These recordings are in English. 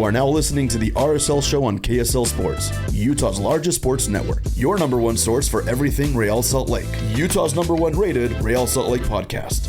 You are now listening to the RSL Show on KSL Sports, Utah's largest sports network. Your number one source for everything Real Salt Lake. Utah's number one rated Real Salt Lake podcast.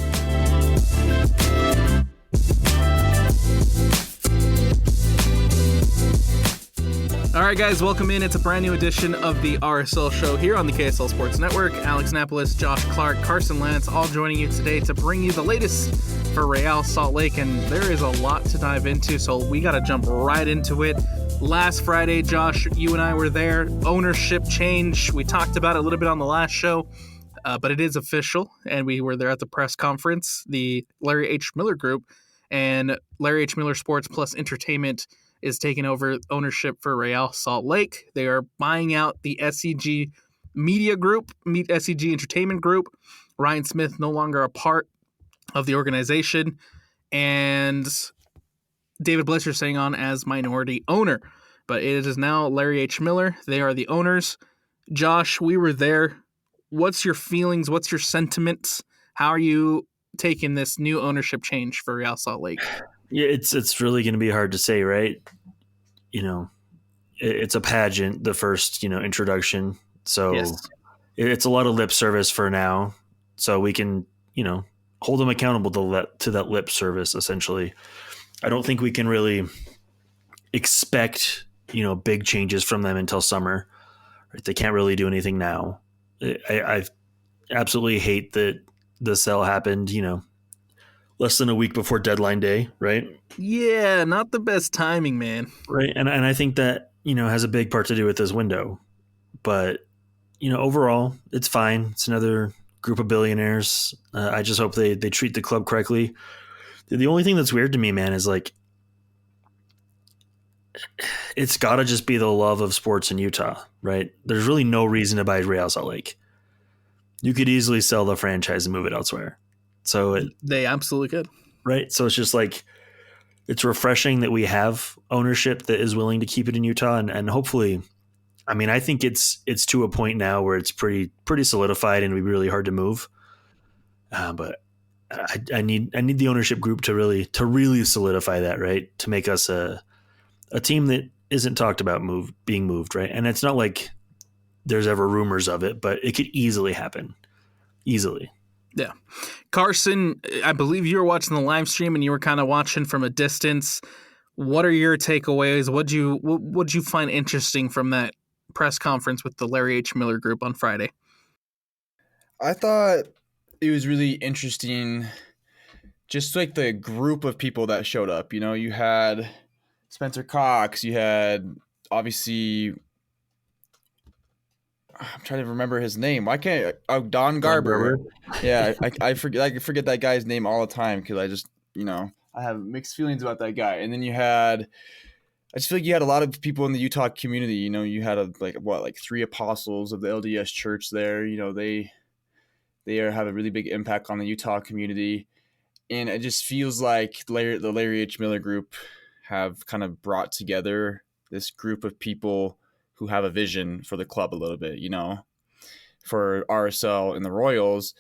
All right, guys, welcome in. It's a brand new edition of the RSL Show here on the KSL Sports Network. Alex Napoles, Josh Clark, Carson Lantz, all joining you today to bring you the latest for Real Salt Lake, and there is a lot to dive into, so we got to jump right into it. Last Friday, Josh, you and I were there. Ownership change. We talked about it a little bit on the last show, but it is official, and we were there at the press conference. The Larry H. Miller Group and Larry H. Miller Sports Plus Entertainment is taking over ownership for Real Salt Lake. They are buying out the SEG Media Group, SEG Entertainment Group. Ryan Smith no longer a part of the organization, and David Blitzer staying on as minority owner. But it is now Larry H. Miller. They are the owners. Josh, we were there. What's your feelings? What's your sentiments? How are you taking this new ownership change for Real Salt Lake? Yeah, it's really going to be hard to say, right? You know, it's a pageant, the first, introduction. So yes. It's a lot of lip service for now. So we can, hold them accountable to that lip service, essentially. I don't think we can really expect, big changes from them until summer. Right? They can't really do anything now. I absolutely hate that the sale happened, less than a week before deadline day, right? Yeah, not the best timing, man. Right, and I think that, has a big part to do with this window. But, overall, it's fine. It's another group of billionaires. I just hope they treat the club correctly. The only thing that's weird to me, man, is like, it's got to just be the love of sports in Utah, right? There's really no reason to buy Real Salt Lake. You could easily sell the franchise and move it elsewhere. So they absolutely could. Right. So it's just like, it's refreshing that we have ownership that is willing to keep it in Utah. And hopefully, I mean, I think it's to a point now where it's pretty solidified and it'd be really hard to move. But I need the ownership group to really solidify that, right? To make us a team that isn't talked about being moved. Right. And it's not like there's ever rumors of it, but it could easily happen. Easily. Yeah. Carson, I believe you were watching the live stream and you were kind of watching from a distance. What are your takeaways? What'd you find interesting from that press conference with the Larry H. Miller Group on Friday? I thought it was really interesting, just like the group of people that showed up. You had Spencer Cox, you had obviously, I'm trying to remember his name. Why can't Don Garber? Yeah, I forget that guy's name all the time because I just I have mixed feelings about that guy. And then I just feel like you had a lot of people in the Utah community. You had like three apostles of the LDS Church there. They have a really big impact on the Utah community, and it just feels like the Larry H. Miller Group have kind of brought together this group of people who have a vision for the club a little bit, for RSL and the Royals.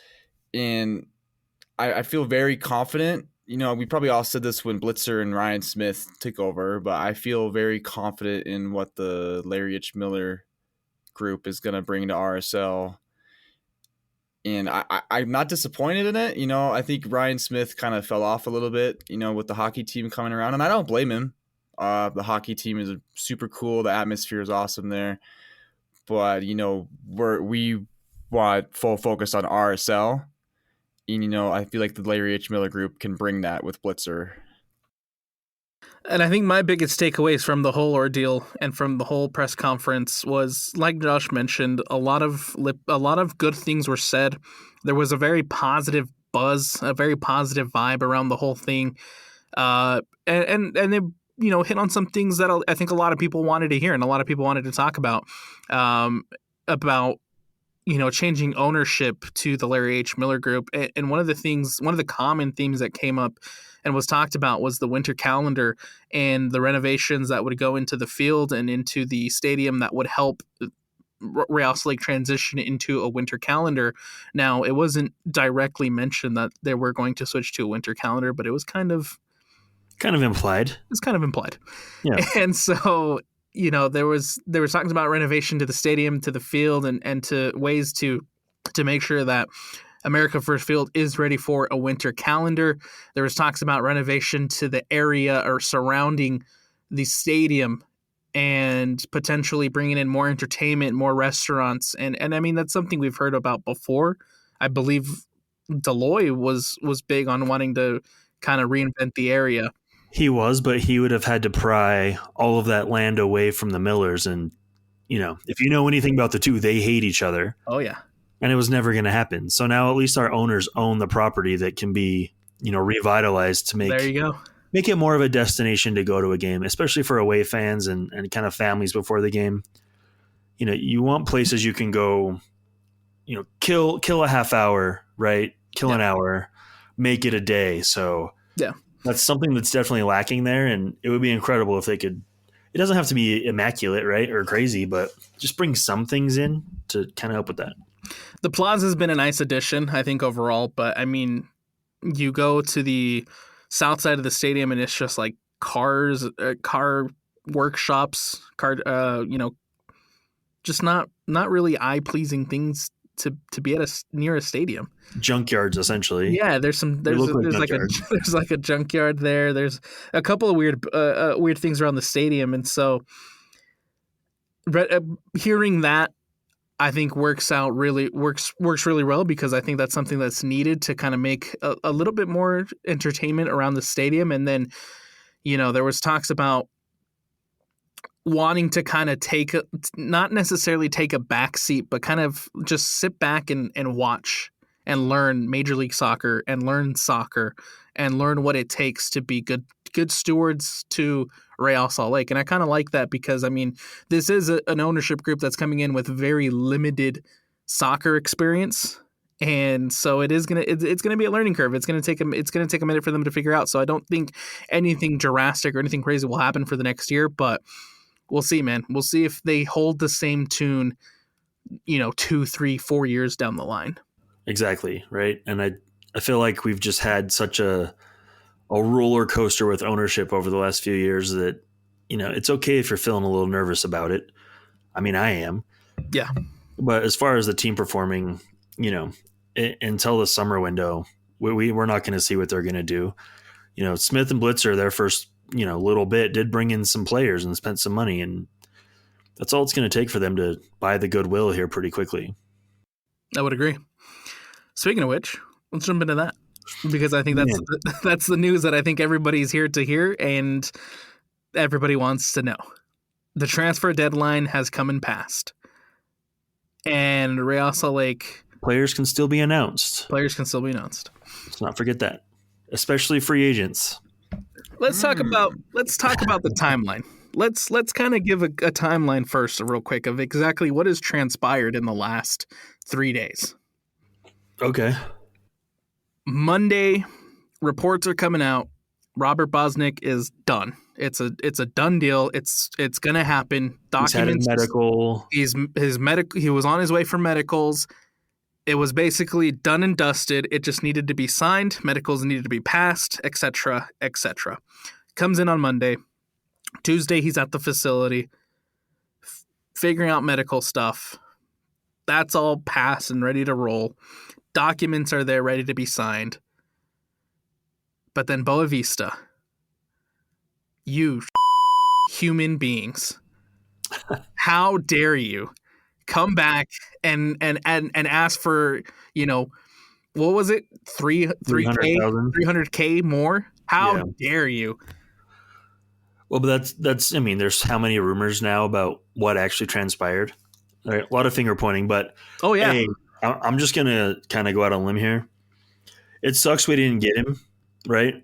And I feel very confident. We probably all said this when Blitzer and Ryan Smith took over, but I feel very confident in what the Larry H. Miller Group is going to bring to RSL. And I'm not disappointed in it. I think Ryan Smith kind of fell off a little bit, with the hockey team coming around, and I don't blame him. The hockey team is super cool. The atmosphere is awesome there, but we want full focus on RSL, and I feel like the Larry H. Miller Group can bring that with Blitzer. And I think my biggest takeaways from the whole ordeal and from the whole press conference was, like Josh mentioned, a lot of good things were said. There was a very positive buzz, a very positive vibe around the whole thing, and they hit on some things that I think a lot of people wanted to hear and a lot of people wanted to talk about changing ownership to the Larry H. Miller Group. And one of the common themes that came up and was talked about was the winter calendar and the renovations that would go into the field and into the stadium that would help Real Salt Lake transition into a winter calendar. Now, it wasn't directly mentioned that they were going to switch to a winter calendar, but it was kind of Kind of implied. It's kind of implied. Yeah. And so, there was talking about renovation to the stadium, to the field, and to ways to make sure that America First Field is ready for a winter calendar. There was talks about renovation to the area or surrounding the stadium and potentially bringing in more entertainment, more restaurants. And I mean, that's something we've heard about before. I believe Deloy was big on wanting to kind of reinvent the area. He was, but he would have had to pry all of that land away from the Millers. And, if you know anything about the two, they hate each other. Oh, yeah. And it was never going to happen. So now at least our owners own the property that can be, revitalized to There you go. Make it more of a destination to go to a game, especially for away fans and kind of families before the game. You want places you can go, kill a half hour, right? Kill an hour, make it a day. So yeah. That's something that's definitely lacking there, and it would be incredible if they could. It doesn't have to be immaculate, right, or crazy, but just bring some things in to kind of help with that. The Plaza has been a nice addition, I think, overall. But I mean, you go to the south side of the stadium, and it's just like car workshops, just not really eye pleasing things to be at near a stadium. Junkyards, essentially. Yeah, there's like a junkyard there. There's a couple of weird things around the stadium, and so hearing that, I think works really well, because I think that's something that's needed to kind of make a little bit more entertainment around the stadium. And then, there was talks about wanting to kind of not necessarily take a back seat, but kind of just sit back and watch and learn Major League Soccer and learn soccer and learn what it takes to be good stewards to Real Salt Lake. And I kind of like that, because I mean, this is an ownership group that's coming in with very limited soccer experience. And so it's gonna be a learning curve. It's gonna take a minute for them to figure out. So I don't think anything drastic or anything crazy will happen for the next year, but we'll see, man. We'll see if they hold the same tune, 2, 3, 4 years down the line. Exactly. Right. And I feel like we've just had such a roller coaster with ownership over the last few years that, it's okay if you're feeling a little nervous about it. I mean, I am. Yeah. But as far as the team performing, until the summer window, we're not going to see what they're going to do. Smith and Blitzer, their first, little bit, did bring in some players and spent some money, and that's all it's going to take for them to buy the goodwill here pretty quickly. I would agree. Speaking of which, let's jump into that, because I think that's the news that I think everybody's here to hear and everybody wants to know. The transfer deadline has come and passed, and Real Salt Lake players can still be announced. Let's not forget that, especially free agents. Let's talk about the timeline. Let's kind of give a timeline first, real quick, of exactly what has transpired in the last 3 days. Okay. Monday, reports are coming out. Robert Bosnick is done. It's a done deal. It's gonna happen. Documents. He's had his medical. He was on his way for medicals. It was basically done and dusted. It just needed to be signed. Medicals needed to be passed, etc., etc. Comes in on Monday. Tuesday, he's at the facility figuring out medical stuff. That's all passed and ready to roll. Documents are there ready to be signed. But then Boa Vista, you human beings, how dare you come back and ask for, what was it? 300K more? How dare you? Well, but that's I mean, there's how many rumors now about what actually transpired. All right, a lot of finger pointing, but hey, I'm just gonna kind of go out on a limb here. It sucks we didn't get him, right?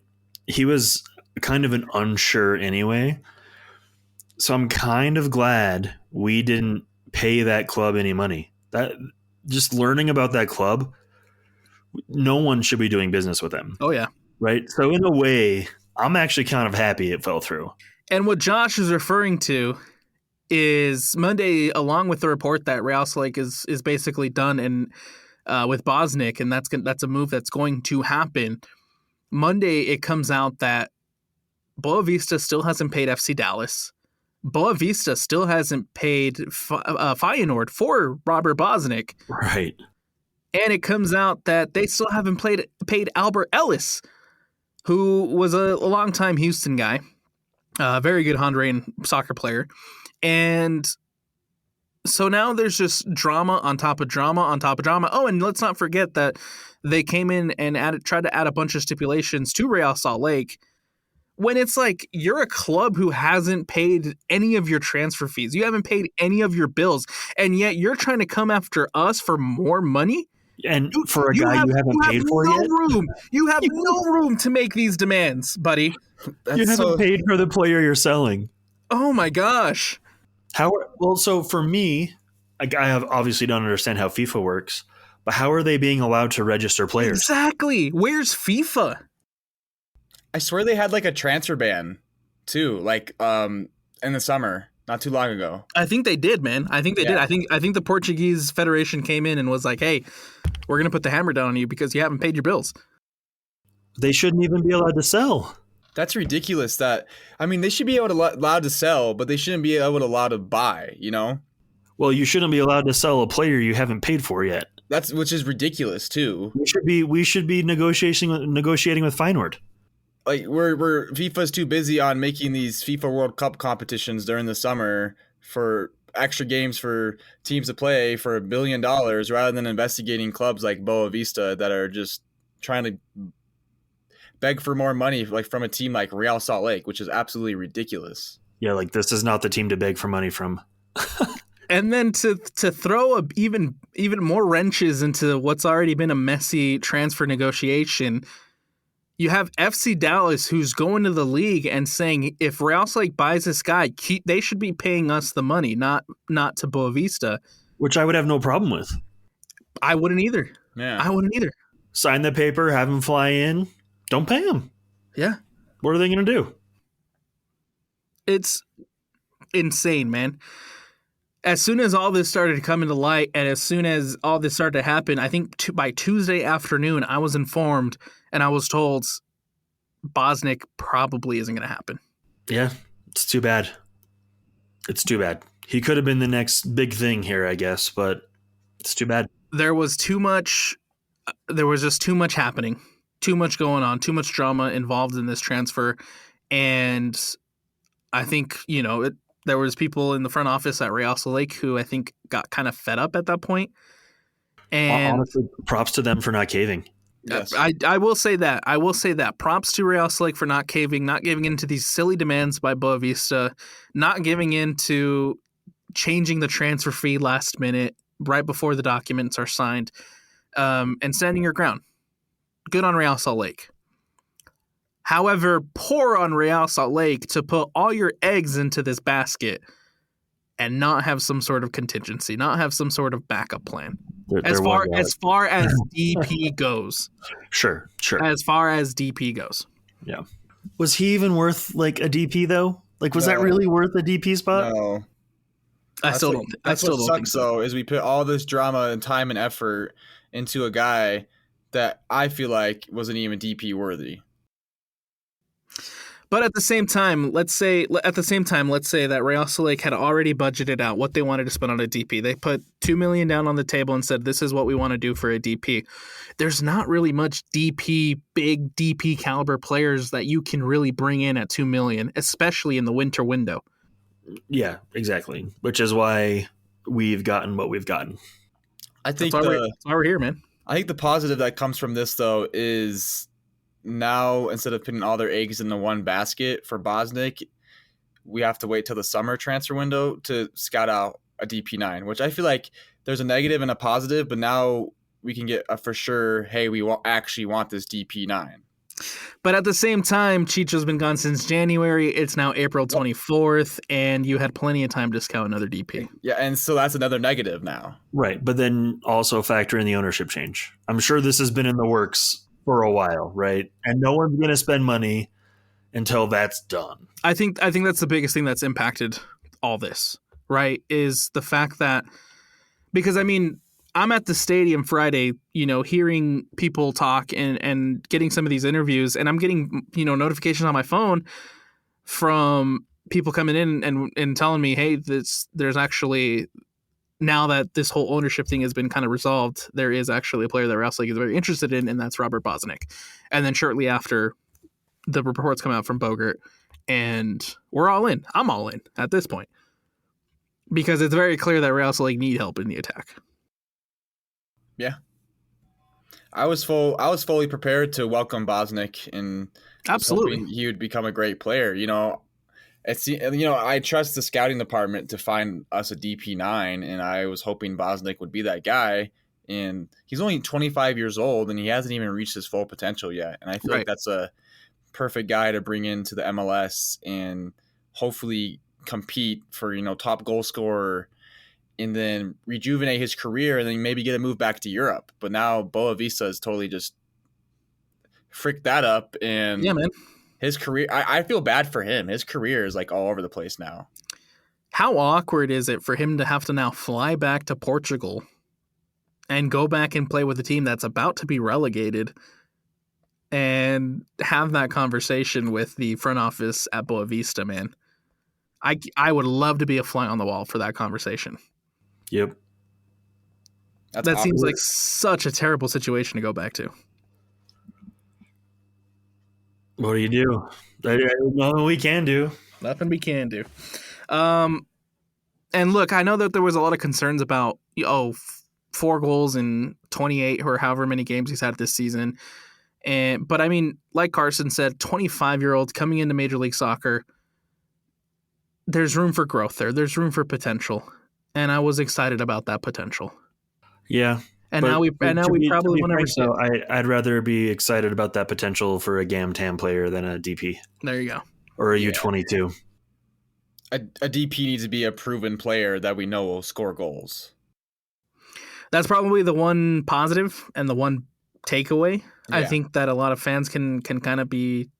He was kind of an unsure anyway. So I'm kind of glad we didn't pay that club any money. That just learning about that club, no one should be doing business with them. Oh yeah. Right. So in a way, I'm actually kind of happy it fell through. And what Josh is referring to is Monday, along with the report that Real Salt Lake is basically done and with Bosnick, and that's a move that's going to happen. Monday, it comes out that Boavista still hasn't paid FC Dallas. Boavista still hasn't paid Feyenoord for Robert Bosnick. Right. And it comes out that they still haven't paid Albert Ellis, who was a longtime Houston guy, very good Honduran soccer player. And so now there's just drama on top of drama on top of drama. Oh, and let's not forget that they came in and tried to add a bunch of stipulations to Real Salt Lake when it's like you're a club who hasn't paid any of your transfer fees. You haven't paid any of your bills, and yet you're trying to come after us for more money? And for a guy you haven't paid for yet? You have no room to make these demands, buddy. You haven't paid for the player you're selling. Oh my gosh. So for me, I obviously don't understand how FIFA works, but how are they being allowed to register players? Exactly. Where's FIFA? I swear they had like a transfer ban too, like in the summer, not too long ago. I think they did, man. I think they did. I think the Portuguese Federation came in and was like, "Hey, we're going to put the hammer down on you because you haven't paid your bills." They shouldn't even be allowed to sell. That's ridiculous. They should be allowed to sell, but they shouldn't be allowed to buy, you know? Well, you shouldn't be allowed to sell a player you haven't paid for yet. Which is ridiculous too. We should be negotiating with Feyenoord. Like we're FIFA's too busy on making these FIFA World Cup competitions during the summer for extra games for teams to play for $1 billion rather than investigating clubs like Boavista that are just trying to beg for more money, like from a team like Real Salt Lake, which is absolutely ridiculous. Yeah, like this is not the team to beg for money from. And then to throw even more wrenches into what's already been a messy transfer negotiation, you have FC Dallas who's going to the league and saying if Real Salt Lake buys this guy, they should be paying us the money, not to Boavista. Which I would have no problem with. I wouldn't either. Yeah, I wouldn't either. Sign the paper, have him fly in. Don't pay him. Yeah. What are they going to do? It's insane, man. As soon as all this started to come into light and as soon as all this started to happen, I think by Tuesday afternoon, I was informed and I was told Bosnick probably isn't going to happen. Yeah, it's too bad. It's too bad. He could have been the next big thing here, I guess, but it's too bad. There was just too much happening. Too much going on, too much drama involved in this transfer. And I think, there was people in the front office at Real Salt Lake who I think got kind of fed up at that point. And honestly, props to them for not caving. Yes. I will say that. I will say that. Props to Real Salt Lake for not caving, not giving into these silly demands by Boavista, not giving in to changing the transfer fee last minute, right before the documents are signed, and standing your ground. Good on Real Salt Lake. However, poor on Real Salt Lake to put all your eggs into this basket and not have some sort of contingency, not have some sort of backup plan. As far as DP goes. Sure. As far as DP goes. Yeah. Was he even worth like a DP though? Like, was that really worth a DP spot? No. I still don't think so. Though, is we put all this drama and time and effort into a guy that I feel like wasn't even DP worthy. But at the same time, let's say that Real Salt Lake had already budgeted out what they wanted to spend on a DP. They put $2 million down on the table and said, this is what we want to do for a DP. There's not really much big DP caliber players that you can really bring in at $2 million, especially in the winter window. Yeah, exactly. Which is why we've gotten what we've gotten. I think that's why we're here, man. I think the positive that comes from this, though, is now instead of putting all their eggs in the one basket for Bosnick, we have to wait till the summer transfer window to scout out a DP9, which I feel like there's a negative and a positive, but now we can get a for sure, hey, we actually want this DP9. But at the same time, Chicho's been gone since January. It's now April 24th, and you had plenty of time to scout another DP. Yeah, and so that's another negative now. Right, but then also factor in the ownership change. I'm sure this has been in the works for a while, right? And no one's going to spend money until that's done. I think that's the biggest thing that's impacted all this, right? Is the fact that, because I mean, I'm at the stadium Friday, hearing people talk and getting some of these interviews, and I'm getting, notifications on my phone from people coming in and telling me, hey, there's actually, now that this whole ownership thing has been kind of resolved, there is actually a player that Real Salt Lake is very interested in, and that's Robert Bosnick. And then shortly after, the reports come out from Bogart, and we're all in. I'm all in at this point, because it's very clear that Real Salt Lake need help in the attack. Yeah, I was fully prepared to welcome Bosnick, and absolutely he would become a great player. I trust the scouting department to find us a DP9, and I was hoping Bosnick would be that guy. And he's only 25 years old, and he hasn't even reached his full potential yet. And I feel like that's a perfect guy to bring into the MLS and hopefully compete for, top goal scorer, and then rejuvenate his career, and then maybe get a move back to Europe. But now Boa Vista has totally just fricked that up. And yeah, man, his career, I feel bad for him. His career is like all over the place now. How awkward is it for him to have to now fly back to Portugal and go back and play with a team that's about to be relegated and have that conversation with the front office at Boa Vista, man? I would love to be a fly on the wall for that conversation. Yep. That seems like such a terrible situation to go back to. What do you do? Nothing we can do. Nothing we can do. And look, I know that there was a lot of concerns about 4 goals in 28 or however many games he's had this season. But I mean, like Carson said, 25-year-old coming into Major League Soccer, there's room for growth there. There's room for potential. And I was excited about that potential. Yeah. And now we probably won't ever see it. I'd rather be excited about that potential for a GAM-TAM player than a DP. There you go. Or a U22. A DP needs to be a proven player that we know will score goals. That's probably the one positive and the one takeaway. Yeah. I think that a lot of fans can kind of be,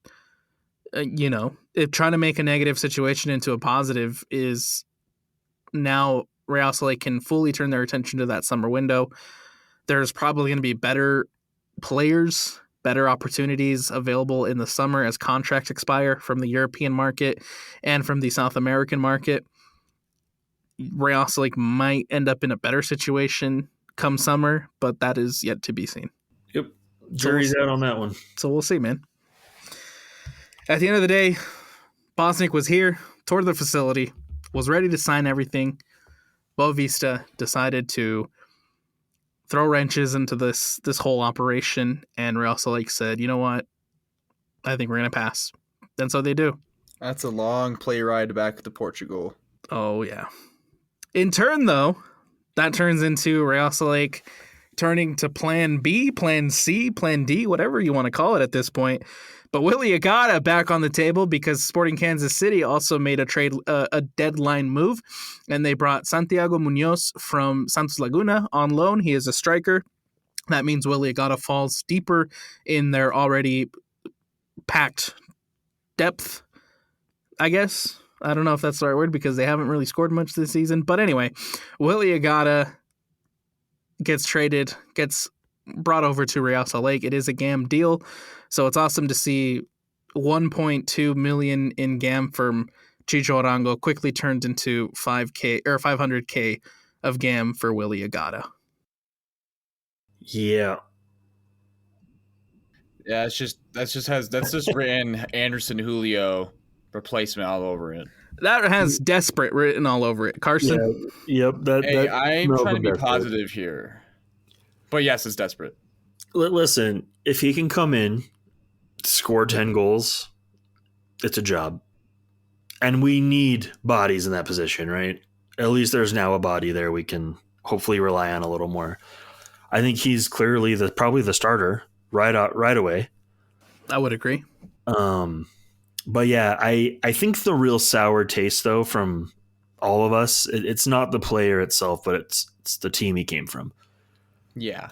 if trying to make a negative situation into a positive is now Real Salt Lake can fully turn their attention to that summer window. There's probably going to be better players, better opportunities available in the summer as contracts expire from the European market and from the South American market. Real Salt Lake might end up in a better situation come summer, but that is yet to be seen. Yep. Jury's out on that one. So we'll see, man. At the end of the day, Bosnick was here, toured the facility, was ready to sign everything. Boa Vista decided to throw wrenches into this whole operation, and Real Salt Lake said, you know what? I think we're going to pass. And so they do. That's a long play ride back to Portugal. Oh, yeah. In turn, though, that turns into Real Salt Lake turning to plan B, plan C, plan D, whatever you want to call it at this point. But Willy Agada back on the table because Sporting Kansas City also made a deadline move, and they brought Santiago Munoz from Santos Laguna on loan. He is a striker. That means Willy Agada falls deeper in their already packed depth, I guess. I don't know if that's the right word because they haven't really scored much this season. But anyway, Willy Agada gets brought over to Real Salt Lake. It is a GAM deal. So it's awesome to see 1.2 million in GAM from Chicho Arango quickly turned into 500K of GAM for Willy Agada. Yeah. Yeah, that's just written Anderson Julio replacement all over it. That has desperate written all over it. Carson? Yeah, yep. I'm trying to be positive here. But yes, it's desperate. Listen, if he can come in, score 10 goals, it's a job. And we need bodies in that position, right? At least there's now a body there we can hopefully rely on a little more. I think he's clearly probably the starter right away. I would agree. But yeah, I think the real sour taste though from all of us, it's not the player itself, but it's the team he came from. Yeah.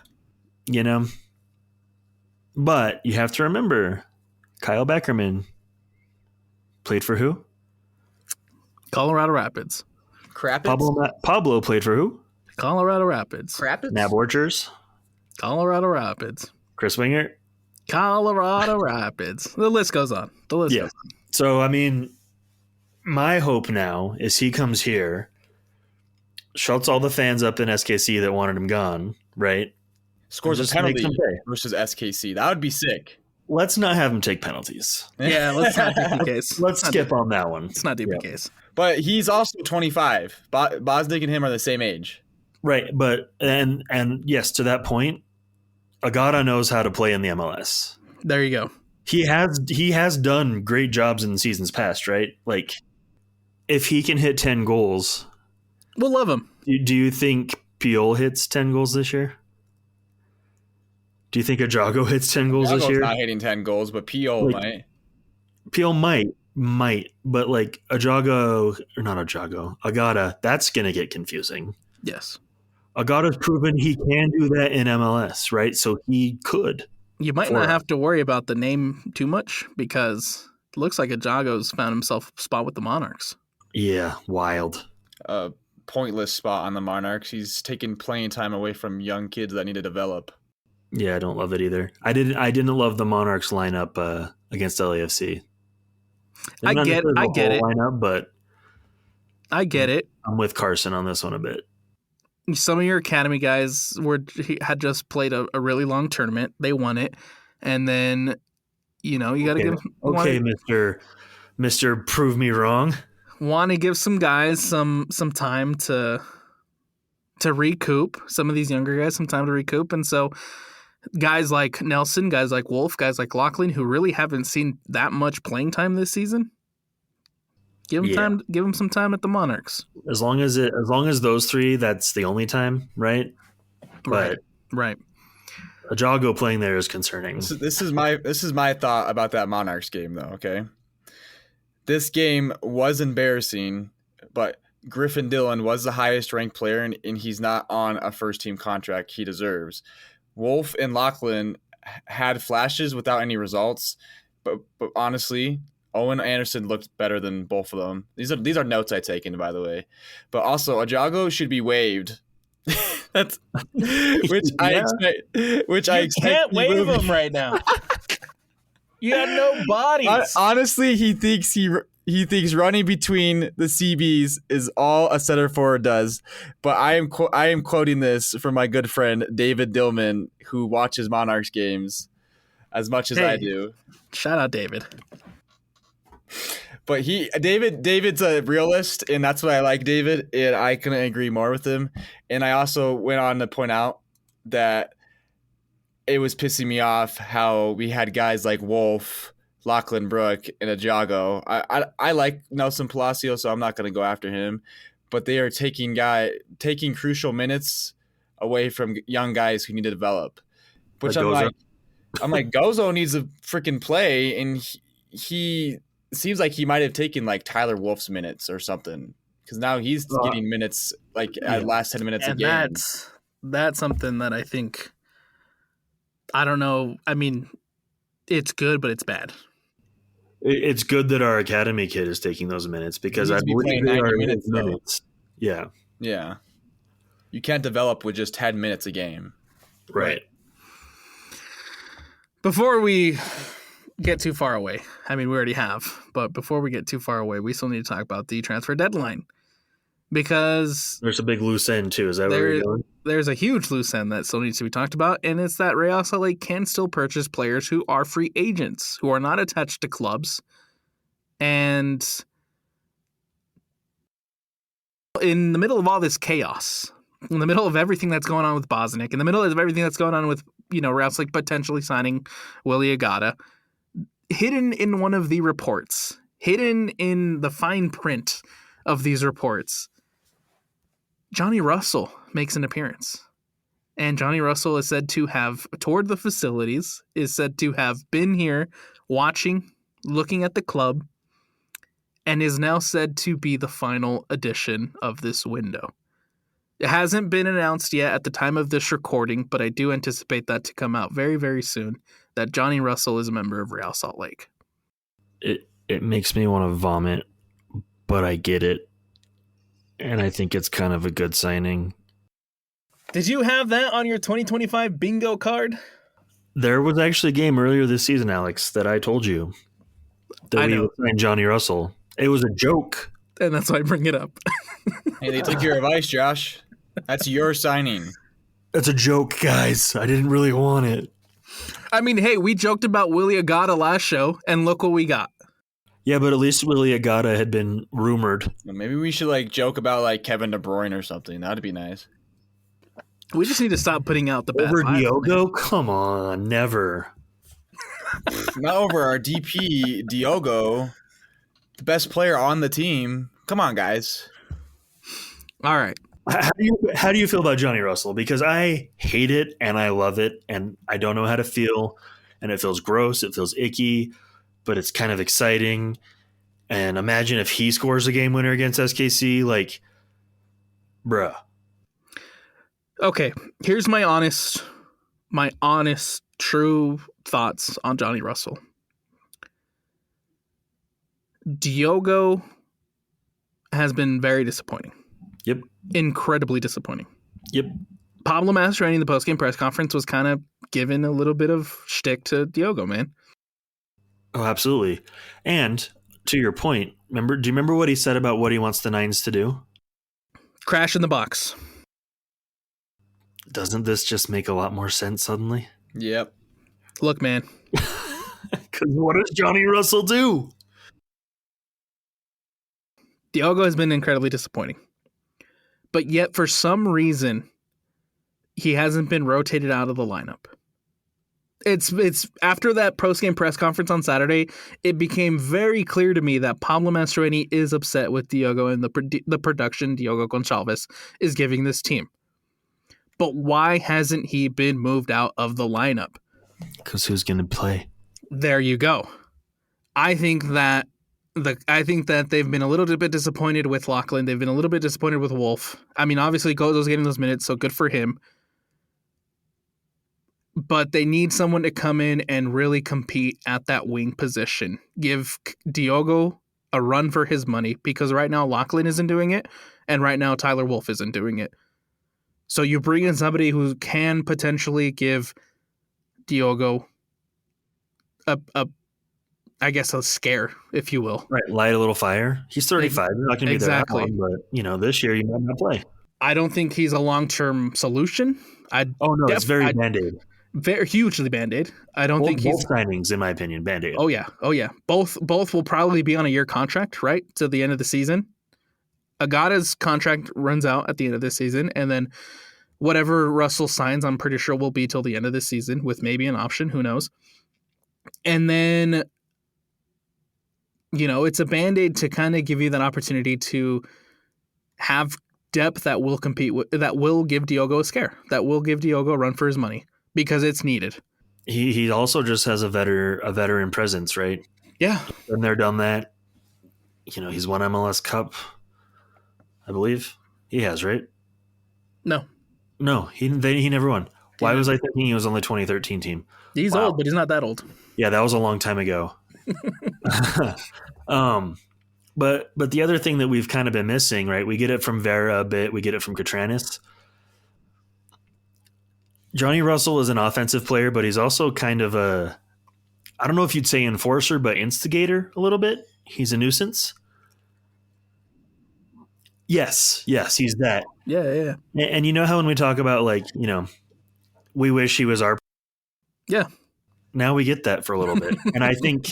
But you have to remember, Kyle Beckerman played for who? Colorado Rapids. Pablo played for who? Colorado Rapids. Nab Orchers. Colorado Rapids. Chris Wingert. Colorado Rapids. The list goes on. Goes on. So, I mean, my hope now is he comes here, shuts all the fans up in SKC that wanted him gone, right? Scores a penalty versus SKC. That would be sick. Let's not have him take penalties. Yeah, let's not do the case. Let's skip on that one. Let's not do the case. But he's also 25. Bosnick and him are the same age. Right, but and yes, to that point, Agada knows how to play in the MLS. There you go. He has done great jobs in seasons past, right? Like, if he can hit 10 goals, we'll love him. Do you think Piol hits 10 goals this year? Do you think Ajago hits 10 goals this year? Not hitting 10 goals, but Piol might. Piol might, but like Agada, that's going to get confusing. Yes. Agada's proven he can do that in MLS, right? So he could. You might not have to worry about the name too much because it looks like Ajago's found himself a spot with the Monarchs. Yeah, wild. Pointless spot on the Monarchs. He's taking playing time away from young kids that need to develop. Yeah, I don't love it either. I didn't love the Monarchs lineup against LAFC. I get it. Lineup, but I get it. I'm with Carson on this one a bit. Some of your academy guys had just played a really long tournament. They won it, and then you got to give Mr. Prove Me Wrong. Want to give some guys some time to recoup. Some of these younger guys some time to recoup, and so guys like Nelson, guys like Wolf, guys like Lachlan, who really haven't seen that much playing time this season. Give them time. Give them some time at the Monarchs. As long as those three, that's the only time, right? But right. Ajago playing there is concerning. This is my thought about that Monarchs game, though. Okay, this game was embarrassing, but Griffin Dillon was the highest ranked player, and he's not on a first team contract he deserves. Wolf and Lachlan had flashes without any results, but honestly, Owen Anderson looked better than both of them. These are notes I taken, by the way. But also, Ajago should be waived. That's I expect. Can't waive him right now. You have no bodies. Honestly, he thinks running between the CBs is all a center forward does. But I am quoting this from my good friend David Dillman, who watches Monarchs games as much as I do. Shout out David. But David's a realist, and that's why I like David, and I couldn't agree more with him. And I also went on to point out that it was pissing me off how we had guys like Wolf, Lachlan Brook, and Ajago. I like Nelson Palacio, so I'm not going to go after him. But they are taking crucial minutes away from young guys who need to develop. Which I'm like, Gozo needs to freaking play, and he seems like he might have taken like Tyler Wolf's minutes or something, because now he's getting minutes at last 10 minutes and a game. That's something that I think, I don't know. I mean, it's good, but it's bad. It's good that our academy kid is taking those minutes because I believe they are minutes. Yeah. Yeah. You can't develop with just 10 minutes a game. Right. Before we get too far away, I mean, we already have, but before we get too far away, we still need to talk about the transfer deadline, because there's a big loose end too. Is that where you're going? There's a huge loose end that still needs to be talked about, and it's that Real Salt Lake can still purchase players who are free agents, who are not attached to clubs. And in the middle of all this chaos, in the middle of everything that's going on with Bosnick, in the middle of everything that's going on with, Real Salt Lake potentially signing Willy Agada, hidden in one of the reports, hidden in the fine print of these reports, Johnny Russell makes an appearance. And Johnny Russell is said to have toured the facilities, is said to have been here watching, looking at the club, and is now said to be the final addition of this window. It hasn't been announced yet at the time of this recording, but I do anticipate that to come out very, very soon, that Johnny Russell is a member of Real Salt Lake. It makes me want to vomit, but I get it. And I think it's kind of a good signing. Did you have that on your 2025 bingo card? There was actually a game earlier this season, Alex, that I told you that we would sign Johnny Russell. It was a joke. And that's why I bring it up. Hey, they took your advice, Josh. That's your signing. That's a joke, guys. I didn't really want it. I mean, hey, we joked about Willy Agada last show, and look what we got. Yeah, but at least Willy Agada had been rumored. Maybe we should like joke about like Kevin De Bruyne or something. That'd be nice. We just need to stop putting out the bad Over vibes, Diogo? man. Come on, never. Not over our DP Diogo, the best player on the team. Come on, guys. All right. How do you feel about Johnny Russell? Because I hate it and I love it, and I don't know how to feel, and it feels gross, it feels icky, but it's kind of exciting. And imagine if he scores a game winner against SKC, like, bruh. Okay, here's my honest, true thoughts on Johnny Russell. Diogo has been very disappointing. Yep. Incredibly disappointing. Yep. Pablo Mastroeni in the postgame press conference was kind of giving a little bit of shtick to Diogo, man. Oh, absolutely. And to your point, do you remember what he said about what he wants the Nines to do? Crash in the box. Doesn't this just make a lot more sense suddenly? Yep. Look, man. Because what does Johnny Russell do? Diogo has been incredibly disappointing. But yet, for some reason, he hasn't been rotated out of the lineup. It's after that post-game press conference on Saturday, it became very clear to me that Pablo Mastroeni is upset with Diogo and the production Diogo Gonçalves is giving this team. But why hasn't he been moved out of the lineup? Because who's going to play? There you go. I think that they've been a little bit disappointed with Lachlan. They've been a little bit disappointed with Wolf. I mean, obviously, Gozo's getting those minutes, so good for him. But they need someone to come in and really compete at that wing position. Give Diogo a run for his money, because right now Lachlan isn't doing it, and right now Tyler Wolf isn't doing it. So you bring in somebody who can potentially give Diogo a scare, if you will. Right, light a little fire. He's 35. He's not going to be there that long, but this year you might not play. I don't think he's a long-term solution. It's very Band-Aid. Very hugely Band-Aid. I don't think he's both signings, in my opinion, Band-Aid. Oh yeah. Both will probably be on a year contract, right, to the end of the season. Agada's contract runs out at the end of this season, and then whatever Russell signs, I'm pretty sure will be till the end of this season, with maybe an option. Who knows? And then, it's a Band-Aid to kind of give you that opportunity to have depth that will compete with, that will give Diogo a scare, that will give Diogo a run for his money, because it's needed. He also just has a veteran presence, right? Yeah. Been there, done that. He's won MLS Cup, I believe. He has, right? No, he never won. Why was I thinking he was on the 2013 team? He's old, but he's not that old. Yeah, that was a long time ago. But the other thing that we've kind of been missing, right? We get it from Vera a bit. We get it from Katranis. Johnny Russell is an offensive player, but he's also kind of I don't know if you'd say enforcer, but instigator a little bit. He's a nuisance. Yes, he's that. Yeah. And you know how when we talk about we wish he was our. Yeah. Now we get that for a little bit, and I think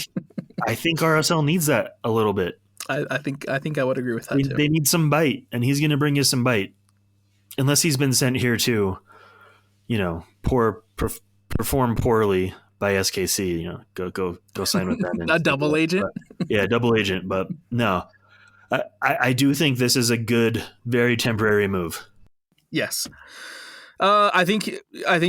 RSL needs that a little bit. I think I would agree with that too. They need some bite, and he's going to bring you some bite, unless he's been sent here to, perform poorly by SKC. Go sign with them. A double agent. Yeah, double agent. But no, I do think this is a good, very temporary move. Yes. I think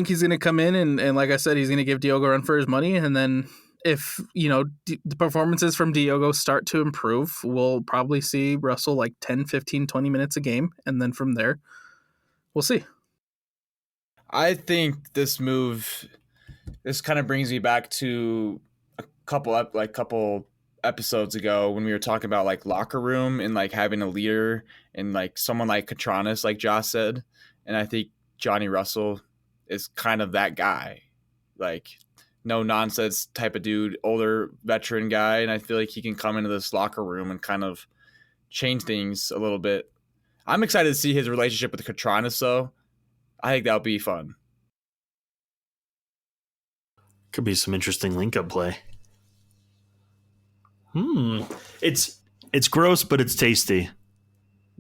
he's going to come in and like I said, he's going to give Diogo a run for his money. And then if, the performances from Diogo start to improve, we'll probably see Russell 10, 15, 20 minutes a game. And then from there, we'll see. I think this kind of brings me back to a couple episodes ago when we were talking about locker room and having a leader and someone like Katranis, like Josh said. And I think Johnny Russell is kind of that guy. no nonsense type of dude, older veteran guy, and I feel like he can come into this locker room and kind of change things a little bit. I'm excited to see his relationship with Katranis, though. I think that'll be fun. Could be some interesting link-up play. It's gross, but it's tasty.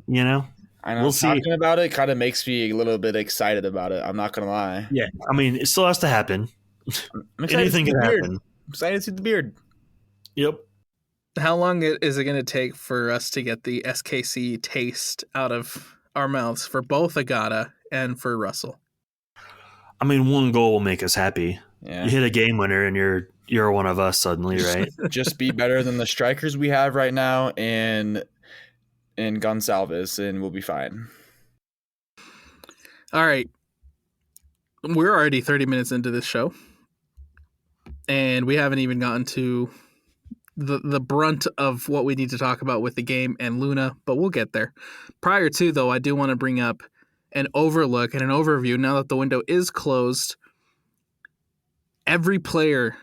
You know? I know. We'll Talking see. about it kind of makes me a little bit excited about it. I'm not going to lie. Yeah. I mean, it still has to happen. I'm excited Anything to see can the beard. happen. I'm excited to see the beard. Yep. How long is it going to take for us to get the SKC taste out of our mouths for both Agada and for Russell? I mean, one goal will make us happy. Yeah. You hit a game winner and you're one of us suddenly, right? Just be better than the strikers we have right now and Gonsalves, and we'll be fine. All right. We're already 30 minutes into this show, and we haven't even gotten to the brunt of what we need to talk about with the game and Luna, but we'll get there. Prior to, though, I do want to bring up an overlook and an overview now that the window is closed. Every player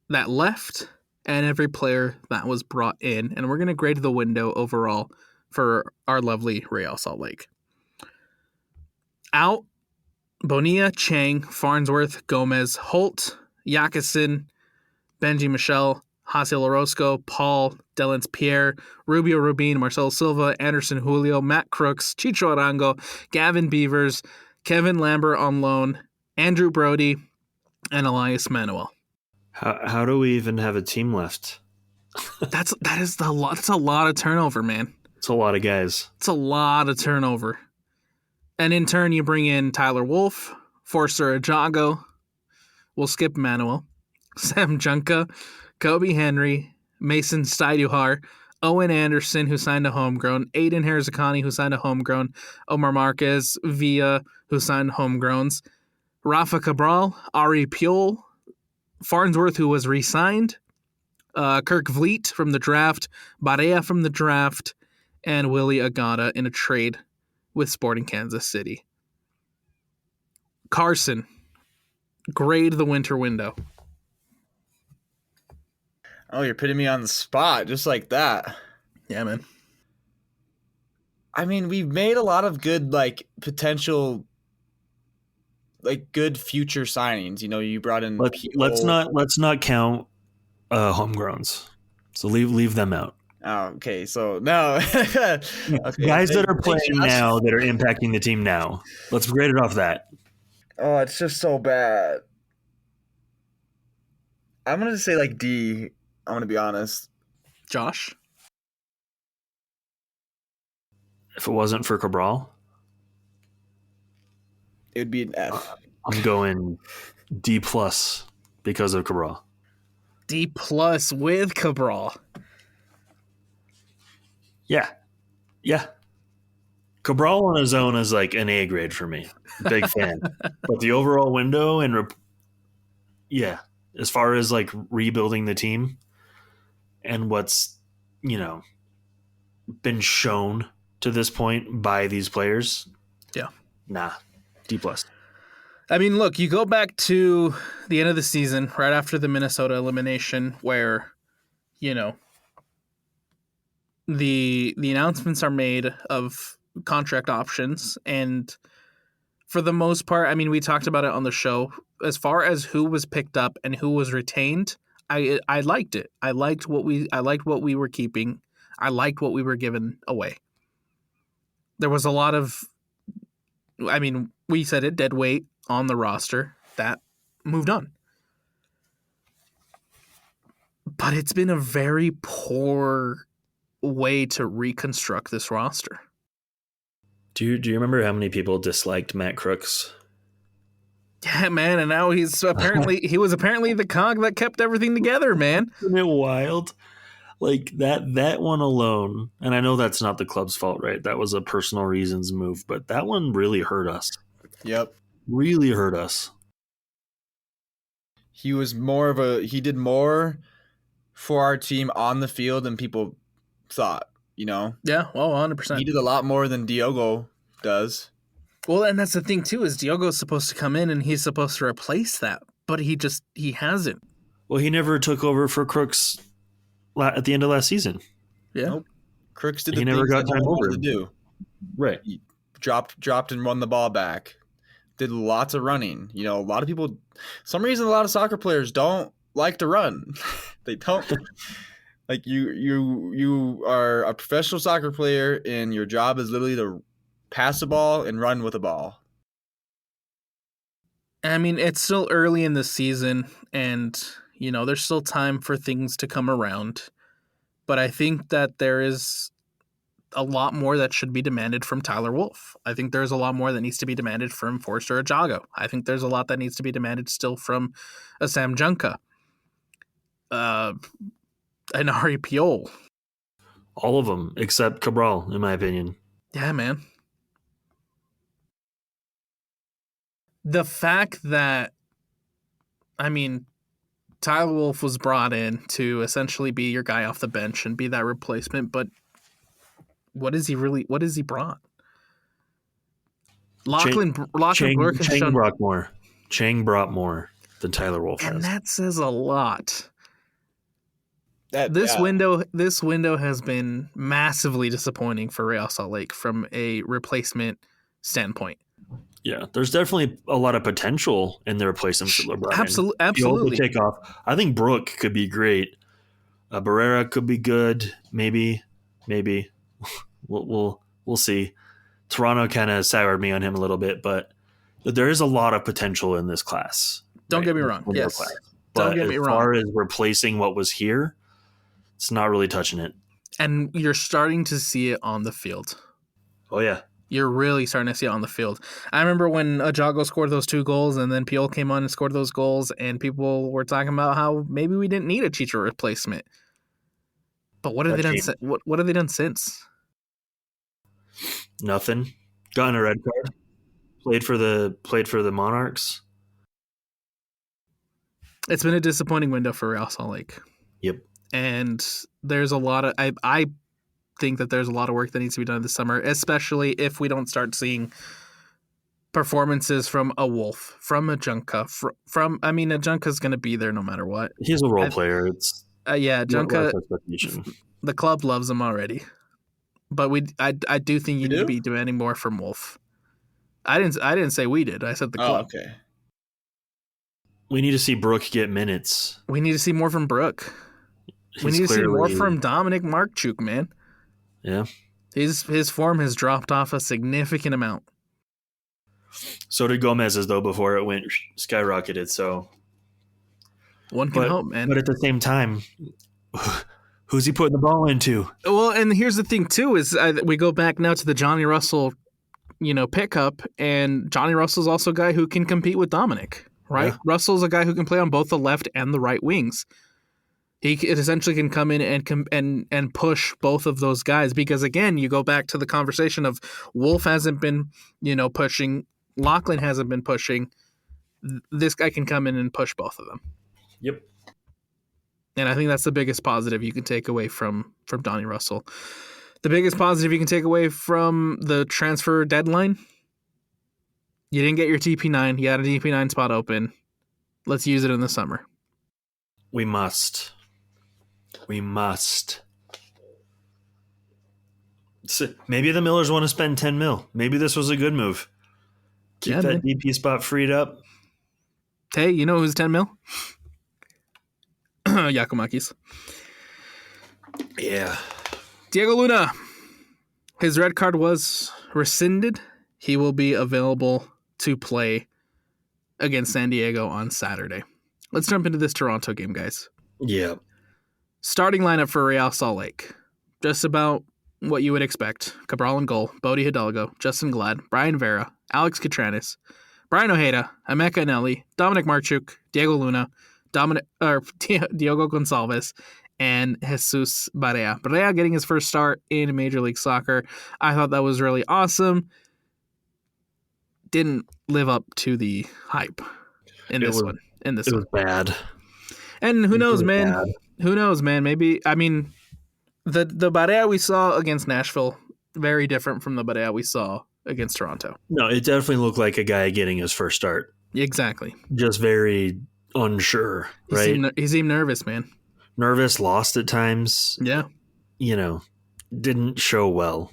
that left and every player that was brought in, and we're going to grade the window overall for our lovely Real Salt Lake. Out, Bonilla, Chang, Farnsworth, Gomez, Holt, Yakison, Benji Michel, Hasil Orozco, Paul, Delance Pierre, Rubio Rubin, Marcelo Silva, Anderson Julio, Matt Crooks, Chicho Arango, Gavin Beavers, Kevin Lambert on loan, Andrew Brody, and Elias Manuel. How do we even have a team left? That's a lot of turnover, man. It's a lot of guys. It's a lot of turnover. And in turn, you bring in Tyler Wolf, Forster Ajago, we'll skip Manuel, Sam Junka, Kobe Henry, Mason Steiduhar, Owen Anderson, who signed a homegrown, Aiden Herzakani, who signed a homegrown, Omar Marquez, Villa, who signed homegrowns, Rafa Cabral, Ari Pule, Farnsworth, who was re-signed, Kirk Vliet from the draft, Barea from the draft, and Willy Agada in a trade with Sporting Kansas City. Carson, grade the winter window. Oh, you're putting me on the spot just like that. Yeah, man. I mean, we've made a lot of good, potential, good future signings. You know, you brought in. Let's not count homegrowns. So leave them out. Oh, okay. So no, okay. Guys that are playing now that are impacting the team now. Let's grade it off that. Oh, it's just so bad. I'm gonna say D. I'm gonna be honest. Josh? If it wasn't for Cabral, It would be an F. I'm going D+ because of Cabral. D+ with Cabral. Yeah. Cabral on his own is an A grade for me. Big fan. But the overall window and as far as rebuilding the team and what's, been shown to this point by these players. Yeah. Nah, D+. I mean, look, you go back to the end of the season, right after the Minnesota elimination, where, the announcements are made of contract options, and for the most part, I mean, we talked about it on the show. As far as who was picked up and who was retained, I liked it. I liked what we were keeping. I liked what we were giving away. There was a lot of, I mean, we said it, dead weight on the roster that moved on. But it's been a very poor way to reconstruct this roster. Do you remember how many people disliked Matt Crooks? Yeah, man, and now he was apparently the cog that kept everything together, man. Isn't it wild? That one alone, and I know that's not the club's fault, right? That was a personal reasons move, but that one really hurt us. Yep. Really hurt us. He did more for our team on the field than people thought, Yeah, well, 100%. He did a lot more than Diogo does. Well, and that's the thing, too, is Diogo's supposed to come in and he's supposed to replace that. but he hasn't. Well, he never took over for Crooks at the end of last season. Yeah. Nope. Crooks did the He never things got that time he over wanted to do. Right. He dropped and run the ball back. Did lots of running. You know, a lot of people, some reason, a lot of soccer players don't like to run. They don't. Like you are a professional soccer player, and your job is literally to pass the ball and run with the ball. I mean, it's still early in the season, and there's still time for things to come around. But I think that there is a lot more that should be demanded from Tyler Wolff. I think there's a lot more that needs to be demanded from Forster Ajago. I think there's a lot that needs to be demanded still from Sam Junka. And Ari Piol. All of them, except Cabral, in my opinion. Yeah, man. The fact that, Tyler Wolff was brought in to essentially be your guy off the bench and be that replacement, but what is he brought? Lachlan Burke has shown... Chang brought more than Tyler Wolff has. And that says a lot. This window has been massively disappointing for Real Salt Lake from a replacement standpoint. Yeah, there's definitely a lot of potential in the replacements that LeBron. Absolutely. Take off. I think Brooke could be great. Barrera could be good. Maybe. We'll see. Toronto kind of soured me on him a little bit, but there is a lot of potential in this class. Don't get me wrong. Yes. But as far as replacing what was here, it's not really touching it. And you're starting to see it on the field. Oh, yeah. You're really starting to see it on the field. I remember when Ajago scored those 2 goals and then Piol came on and scored those goals, and people were talking about how maybe we didn't need a Chicha replacement. But what have they done? What have they done since? Nothing. Gotten a red card. Played for the Monarchs. It's been a disappointing window for Real Salt Lake. Yep. And there's a lot of I think that there's a lot of work that needs to be done this summer, especially if we don't start seeing performances from a Wolf, from a Junka, a Junka's going to be there no matter what. He's a role player. It's Junka. The club loves him already, but I do think you need to be demanding more from Wolf. I didn't say we did. I said the club. Oh, okay. We need to see Brooke get minutes. We need to see more from Brooke. We need to see more from Dominic Markchuk, man. Yeah. His form has dropped off a significant amount. So did Gomez's, though, before it went skyrocketed. So one can hope, man. But at the same time, who's he putting the ball into? Well, and here's the thing, too, is we go back now to the Johnny Russell, pickup, and Johnny Russell's also a guy who can compete with Dominic, right? Yeah. Russell's a guy who can play on both the left and the right wings. He essentially can come in and push both of those guys, because again, you go back to the conversation of Wolf hasn't been, pushing, Lachlan hasn't been pushing. This guy can come in and push both of them. Yep. And I think that's the biggest positive you can take away from Donnie Russell. The biggest positive you can take away from the transfer deadline, you didn't get your DP9. You had a DP9 spot open. Let's use it in the summer. We must. So maybe the Millers want to spend 10 mil. Maybe this was a good move. Keep that DP spot freed up. Hey, you know who's 10 mil? Yakumakis. Yeah. Diego Luna. His red card was rescinded. He will be available to play against San Diego on Saturday. Let's jump into this Toronto game, guys. Yeah. Starting lineup for Real Salt Lake. Just about what you would expect. Cabral in goal, Bodie Hidalgo, Justin Glad, Brian Vera, Alex Catranis, Brian Ojeda, Emeka Anelli, Dominic Markchuk, Diego Luna, Diogo Gonçalves, and Jesus Barea. Barea getting his first start in Major League Soccer. I thought that was really awesome. Didn't live up to the hype in this one. It was bad. And who knows, man? Bad. Who knows, man? Maybe, the Barea we saw against Nashville, very different from the Barea we saw against Toronto. No, it definitely looked like a guy getting his first start. Exactly. Just very unsure, right? He seemed nervous, man. Nervous, lost at times. Yeah. Didn't show well.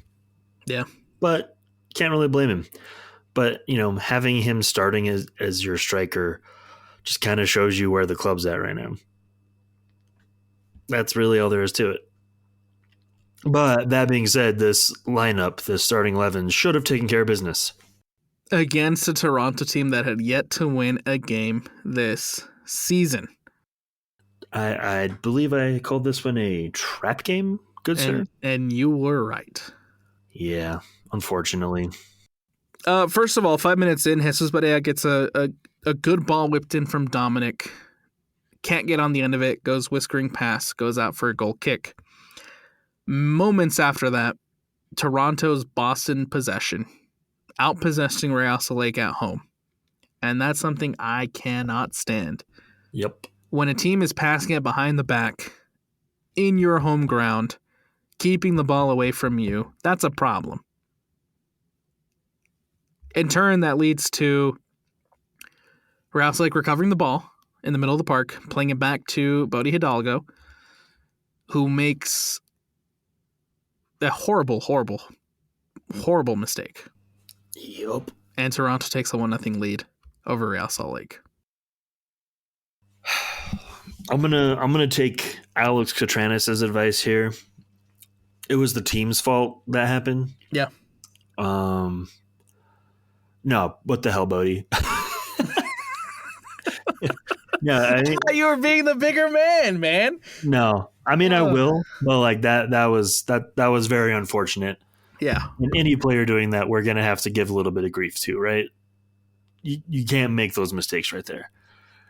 Yeah. But can't really blame him. But, having him starting as your striker just kind of shows you where the club's at right now. That's really all there is to it. But that being said, this lineup, the starting 11, should have taken care of business. Against a Toronto team that had yet to win a game this season. I believe I called this one a trap game, good sir. And you were right. Yeah, unfortunately. First of all, 5 minutes in, Jesus Barea gets a good ball whipped in from Dominic. Can't get on the end of it, goes whiskering past, goes out for a goal kick. Moments after that, Toronto's Boston possession, out-possessing Real Salt Lake at home. And that's something I cannot stand. Yep. When a team is passing it behind the back, in your home ground, keeping the ball away from you, that's a problem. In turn, that leads to Real Salt Lake recovering the ball in the middle of the park, playing it back to Bodie Hidalgo, who makes a horrible mistake. Yep. And Toronto takes a 1-0 lead over Real Salt Lake. I'm gonna take Alex Katranis' advice here. It was the team's fault that happened. Yeah. No, what the hell, Bodie? Yeah, You were being the bigger man. No, I will, but like that was very unfortunate. Yeah. And any player doing that, we're gonna have to give a little bit of grief to, right? You can't make those mistakes right there.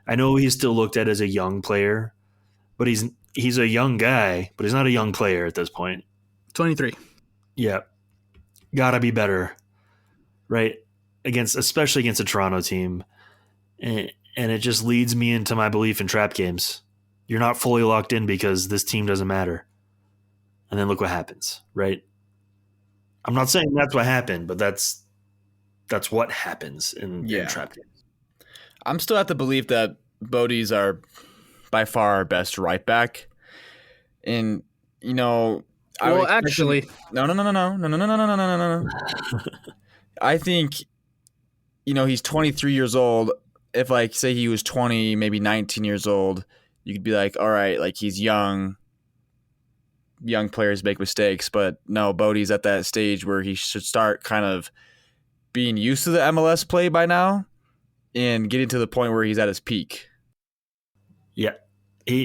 I know he's still looked at as a young player, but he's a young guy, but he's not a young player at this point. 23. Yeah, gotta be better, right? Especially against a Toronto team, and it just leads me into my belief in trap games. You're not fully locked in because this team doesn't matter, and then look what happens, right? I'm not saying that's what happened, but that's what happens in trap games. I'm still at the belief that Bodie's are by far our best right back, and actually, no. I think he's 23 years old. If say he was 20, maybe 19 years old, you could be like, all right, like he's young. Young players make mistakes, but no, Bodie's at that stage where he should start kind of being used to the MLS play by now and getting to the point where he's at his peak. Yeah.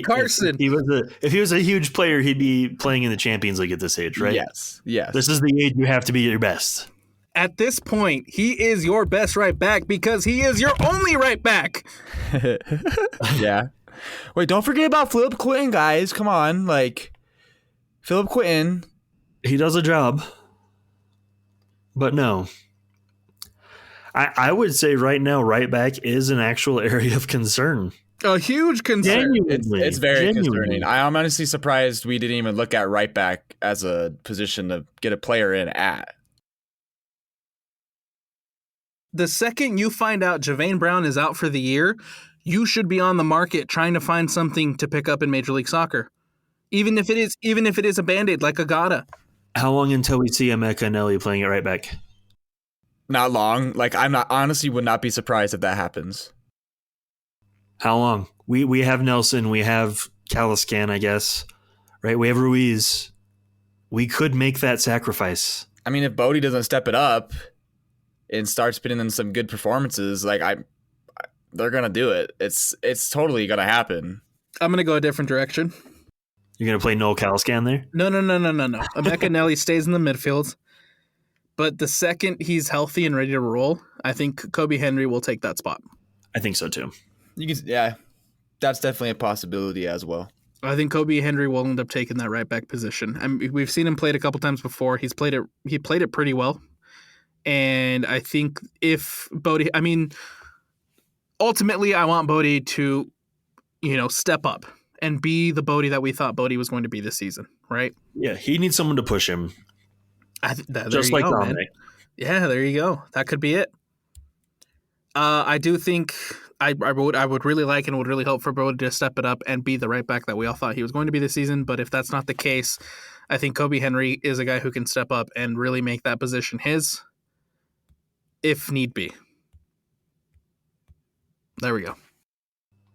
Carson. If he was a huge player, he'd be playing in the Champions League at this age, right? Yes. This is the age you have to be at your best. At this point, he is your best right back because he is your only right back. Yeah. Wait, don't forget about Philip Quinton, guys. Come on. Philip Quinton. He does a job. But no. I would say right now, right back is an actual area of concern. A huge concern. It's very concerning. I'm honestly surprised we didn't even look at right back as a position to get a player in at. The second you find out Javane Brown is out for the year, you should be on the market trying to find something to pick up in Major League Soccer. Even if it is a Band-Aid like Agada. How long until we see Emeka Nelly playing at right back? Not long. Would not be surprised if that happens. How long? We have Nelson, we have Caliscan, I guess. Right? We have Ruiz. We could make that sacrifice. I mean, if Bodie doesn't step it up and starts putting in some good performances, they're gonna do it. It's totally gonna happen. I'm gonna go a different direction. You're gonna play Noel Caliscan there? No. Emeka Nelly stays in the midfield, but the second he's healthy and ready to roll, I think Kobe Henry will take that spot. I think so too. That's definitely a possibility as well. I think Kobe Henry will end up taking that right back position. We've seen him play it a couple times before. He played it pretty well. And I think if Bodie, ultimately I want Bodie to, step up and be the Bodie that we thought Bodie was going to be this season, right? Yeah, he needs someone to push him. Just like Dominic. Yeah, there you go. That could be it. I do think I would really like and would really hope for Brody to step it up and be the right back that we all thought he was going to be this season. But if that's not the case, I think Kobe Henry is a guy who can step up and really make that position his, if need be. There we go.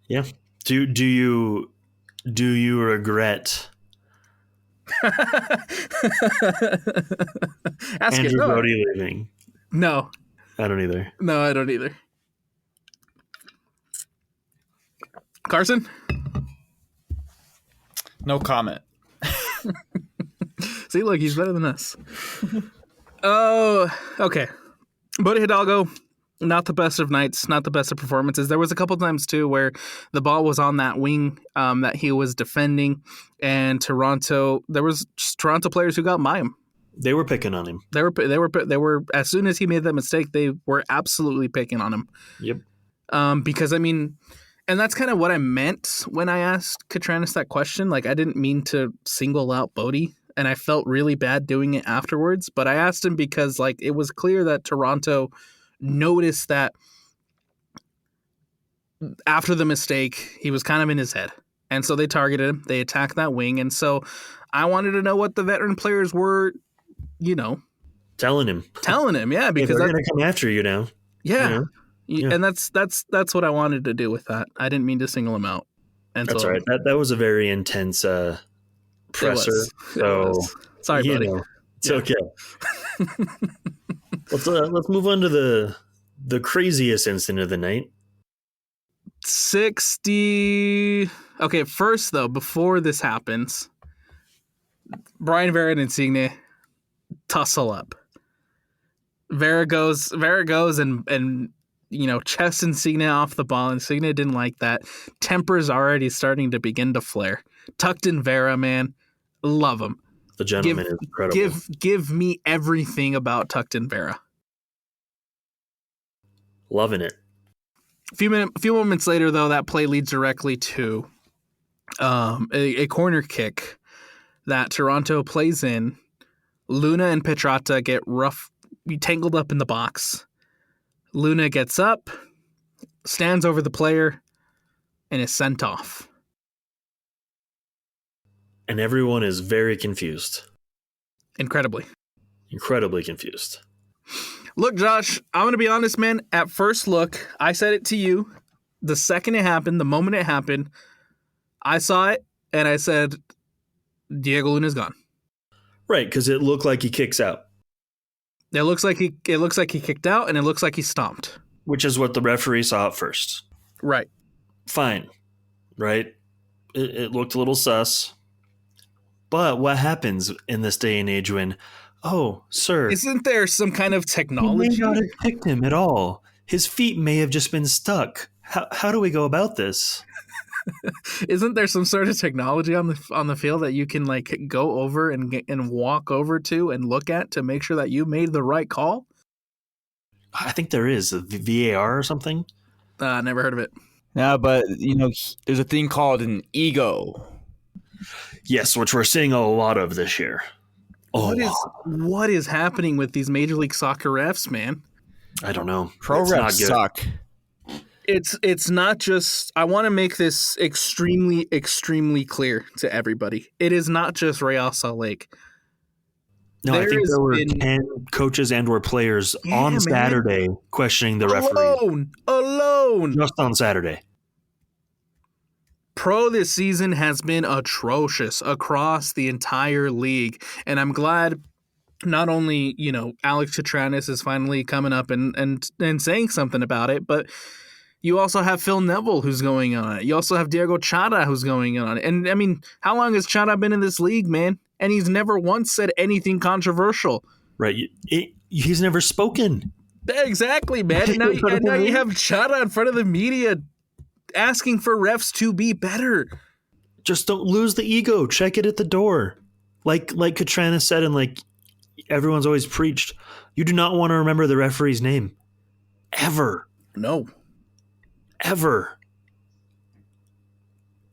Yeah. Do you regret Andrew Brody leaving? No. I don't either. No, I don't either. Carson? No comment. See, look, he's better than us. Oh, okay. Brody Hidalgo, not the best of nights, not the best of performances. There was a couple times, too, where the ball was on that wing that he was defending, and there was Toronto players who got by him. They were picking on him. They were as soon as he made that mistake, they were absolutely picking on him. Yep. Because, I mean, and that's kind of what I meant when I asked Katranis that question. Like, I didn't mean to single out Bodie, and I felt really bad doing it afterwards. But I asked him because, like, it was clear that Toronto noticed that after the mistake, he was kind of in his head. And so they targeted him. They attacked that wing. And so I wanted to know what the veteran players were, telling him, yeah, because they're going to come after you now. Yeah. Yeah. And that's what I wanted to do with that. I didn't mean to single him out. And that's so, right. That was a very intense presser. It was. Sorry, buddy. It's okay. Let's move on to the craziest incident of the night. 60. Okay, first though, before this happens, Brian Vera and Insigne tussle up. Vera goes and chest Insigne off the ball. Insigne didn't like that. Temper's already starting to begin to flare. Tucked in Vera, man. Love him. The gentleman is incredible. Give me everything about Tucked in Vera. Loving it. A few moments later, though, that play leads directly to a corner kick that Toronto plays in. Luna and Petrata get tangled up in the box. Luna gets up, stands over the player, and is sent off. And everyone is very confused. Incredibly confused. Look, Josh, I'm going to be honest, man. At first look, I said it to you. The second it happened, the moment it happened, I saw it, and I said, Diego Luna's gone. Right, because it looked like he kicks out. It looks like he kicked out, and it looks like he stomped. Which is what the referee saw at first. Right. Fine. Right? It looked a little sus. But what happens in this day and age when, oh, sir. Isn't there some kind of technology? He may not have kicked him at all. His feet may have just been stuck. How do we go about this? Isn't there some sort of technology on the field that you can like go over and walk over to and look at to make sure that you made the right call? I think there is a VAR or something. Never heard of it. Yeah, but there's a thing called an ego. Yes, which we're seeing a lot of this year. What is happening with these Major League Soccer refs, man? I don't know. Pro refs suck. It's not just. I want to make this extremely, extremely clear to everybody. It is not just Real Salt Lake. No, I think there were 10 coaches and/or players on Saturday questioning the referee. Alone. Just on Saturday. Pro this season has been atrocious across the entire league, and I'm glad not only Alex Katranis is finally coming up and saying something about it, but you also have Phil Neville who's going on it. You also have Diego Chara who's going on it. And I mean, how long has Chara been in this league, man? And he's never once said anything controversial. Right. He's never spoken. Exactly, man. And now you have Chara in front of the media asking for refs to be better. Just don't lose the ego. Check it at the door. Like Katrana said, and like everyone's always preached, you do not want to remember the referee's name. Ever. No. Ever.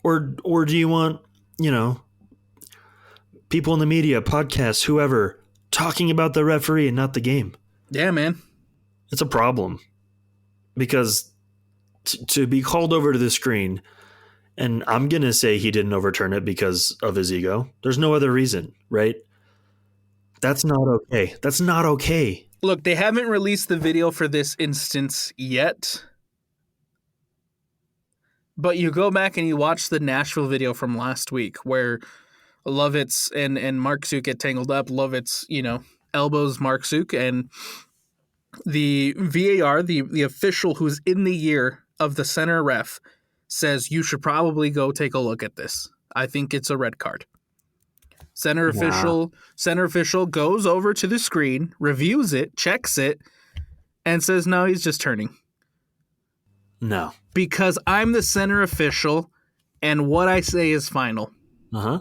Or do you want, people in the media, podcasts, whoever, talking about the referee and not the game? Yeah, man. It's a problem. Because to be called over to the screen, and I'm going to say he didn't overturn it because of his ego. There's no other reason, right? That's not okay. That's not okay. Look, they haven't released the video for this instance yet. But you go back and you watch the Nashville video from last week where Lovitz and Marksuk get tangled up. Lovitz, elbows Marksuk, and the VAR, the official who's in the ear of the center ref, says you should probably go take a look at this. I think it's a red card. Center official goes over to the screen, reviews it, checks it, and says, no, he's just turning. No. Because I'm the center official, and what I say is final. Uh-huh.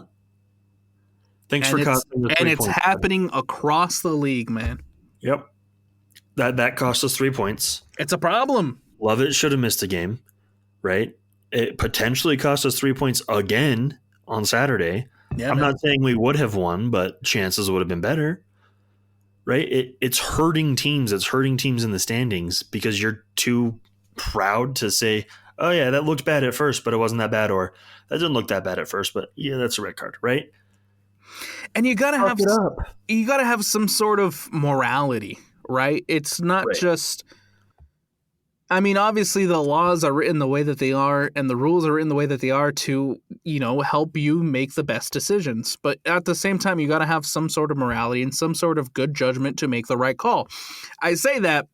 Thanks for costing the 3 points. And it's happening across the league, man. Yep. That cost us 3 points. It's a problem. Lovett should have missed a game, right? It potentially cost us 3 points again on Saturday. Yeah, I'm not saying we would have won, but chances would have been better, right? It's hurting teams. It's hurting teams in the standings because you're too proud to say, oh, yeah, that looked bad at first, but it wasn't that bad, or that didn't look that bad at first, but yeah, that's a red card, right? And you gotta have some sort of morality, right? It's not just. I mean, obviously, the laws are written the way that they are, and the rules are written the way that they are to, help you make the best decisions. But at the same time, you got to have some sort of morality and some sort of good judgment to make the right call. I say that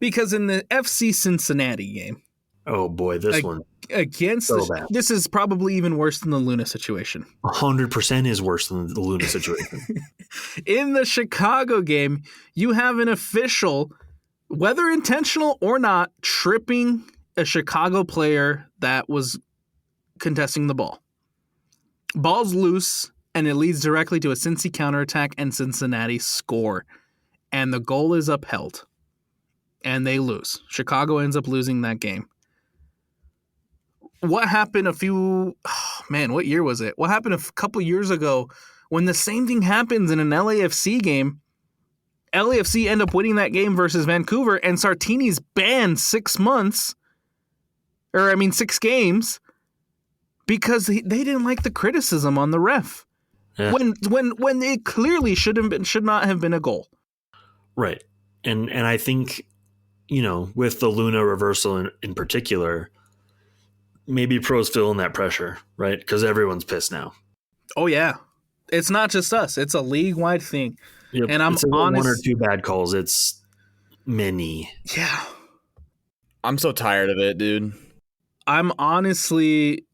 because in the FC Cincinnati game, oh boy, this one against this is probably even worse than the Luna situation. 100% is worse than the Luna situation. In the Chicago game, you have an official, whether intentional or not, tripping a Chicago player that was contesting the ball. Ball's loose, and it leads directly to a Cincy counterattack, and Cincinnati score. And the goal is upheld. And they lose. Chicago ends up losing that game. What happened what year was it? What happened a couple years ago when the same thing happens in an LAFC game? LAFC end up winning that game versus Vancouver, and Sartini's banned 6 games because they didn't like the criticism on the ref. Yeah. When it clearly should not have been a goal. Right. And I think, with the Luna reversal in particular, maybe pros feeling that pressure, right? Because everyone's pissed now. Oh yeah. It's not just us. It's a league-wide thing. Yep. And I'm honest, one or two bad calls. It's many. Yeah. I'm so tired of it, dude. I'm honestly,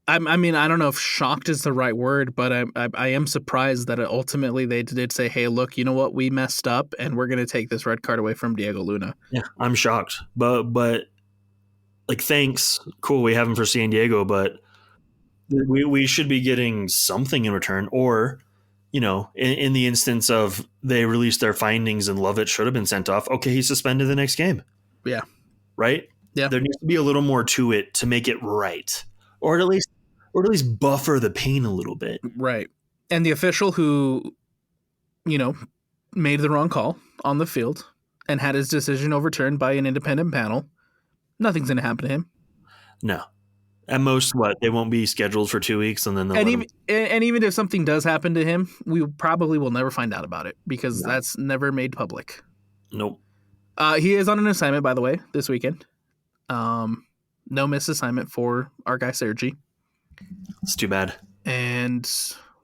I don't know if shocked is the right word, but I am surprised that ultimately they did say, hey, look, you know what? We messed up, and we're going to take this red card away from Diego Luna. Yeah, I'm shocked. But thanks. Cool, we have him for San Diego, but we should be getting something in return, or in the instance of they released their findings and Lovett should have been sent off, okay, he's suspended the next game. Yeah. Right? Yeah. There needs to be a little more to it to make it right. Or at least buffer the pain a little bit. Right. And the official who, made the wrong call on the field and had his decision overturned by an independent panel, nothing's going to happen to him. No. At most, they won't be scheduled for 2 weeks, and then they'll and even if something does happen to him, we probably will never find out about it because that's never made public. Nope. He is on an assignment, by the way, this weekend. No miss assignment for our guy Sergi. It's too bad. And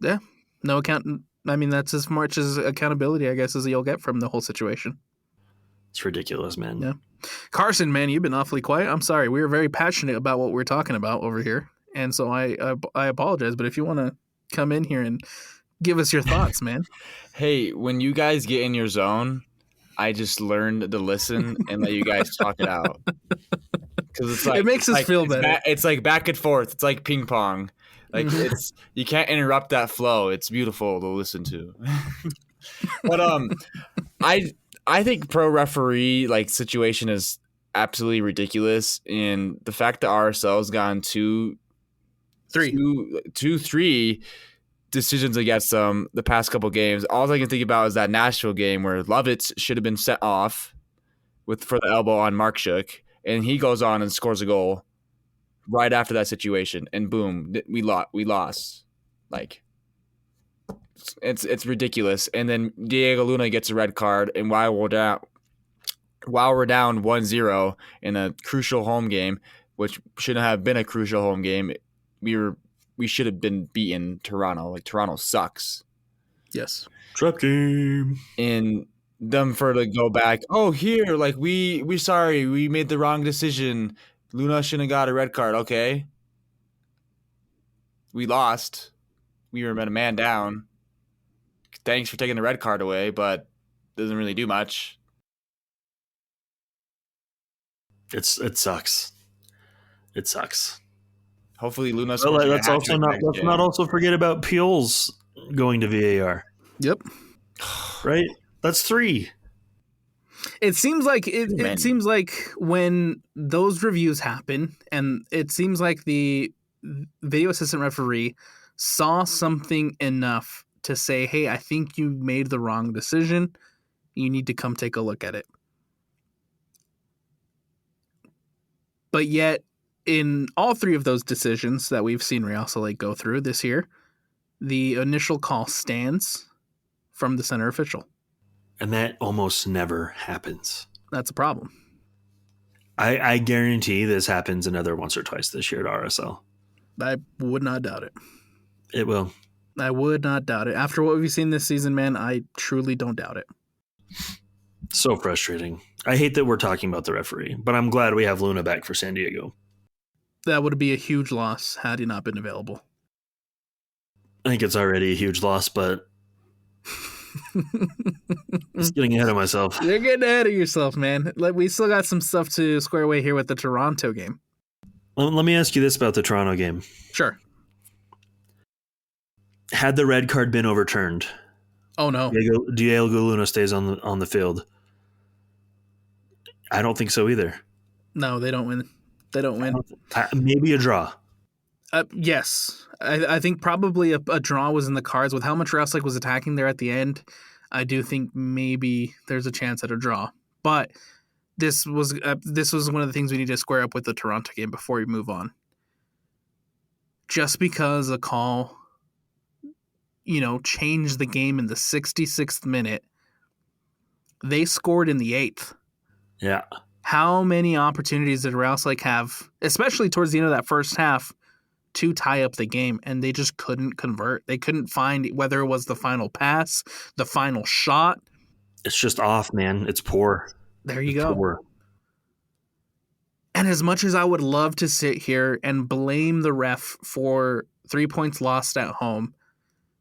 yeah, no account. I mean, that's as much as accountability, I guess, as you'll get from the whole situation. It's ridiculous, man. Yeah. Carson, man, you've been awfully quiet. I'm sorry. We were very passionate about what we're talking about over here. And so I apologize. But if you want to come in here and give us your thoughts, man. Hey, when you guys get in your zone, I just learned to listen and let you guys talk it out. Because it's it makes us feel better. It's like back and forth. It's like ping pong. Like you can't interrupt that flow. It's beautiful to listen to. But I think pro referee situation is absolutely ridiculous, and the fact that RSL has gone 2-3 decisions against them the past couple games. All I can think about is that Nashville game where Lovitz should have been set off for the elbow on Markchuk, and he goes on and scores a goal right after that situation, and boom, we lost. Like, it's ridiculous. And then Diego Luna gets a red card, and while we're down 1-0 in a crucial home game, which shouldn't have been a crucial home game, we should have been beaten Toronto. Like, Toronto sucks. Yes. Trap game. And them for to go back, oh, here, like, we sorry, we made the wrong decision. Luna shouldn't have got a red card. Okay. We lost. We were a man down. Thanks for taking the red card away, but doesn't really do much. It sucks. It sucks. Hopefully Luna. Well, let's not also forget about Pujols going to VAR. Yep. Right? That's 3. It seems like it seems like when those reviews happen, and it seems like the video assistant referee saw something enough to say, hey, I think you made the wrong decision. You need to come take a look at it. But yet, in all 3 of those decisions that we've seen Real Salt Lake go through this year, the initial call stands from the center official. And that almost never happens. That's a problem. I guarantee this happens another once or twice this year at RSL. I would not doubt it. It will. I would not doubt it. After what we've seen this season, man, I truly don't doubt it. So frustrating. I hate that we're talking about the referee, but I'm glad we have Luna back for San Diego. That would be a huge loss had he not been available. I think it's already a huge loss, but just getting ahead of myself. You're getting ahead of yourself, man. Like, we still got some stuff to square away here with the Toronto game. Let me ask you this about the Toronto game. Sure. Had the red card been overturned, oh no, Diego Luna stays on the field. I don't think so either. No, they don't win. They don't win. Maybe a draw. Yes, I think probably a draw was in the cards with how much Real Salt Lake was attacking there at the end. I do think maybe there's a chance at a draw, but this was one of the things we need to square up with the Toronto game before we move on. Just because a call, changed the game in the 66th minute, they scored in the 8th. Yeah. How many opportunities did Real Salt Lake have, especially towards the end of that first half, to tie up the game, and they just couldn't convert. They couldn't find whether it was the final pass, the final shot. It's just off, man. It's poor. There you go. Poor. And as much as I would love to sit here and blame the ref for 3 points lost at home,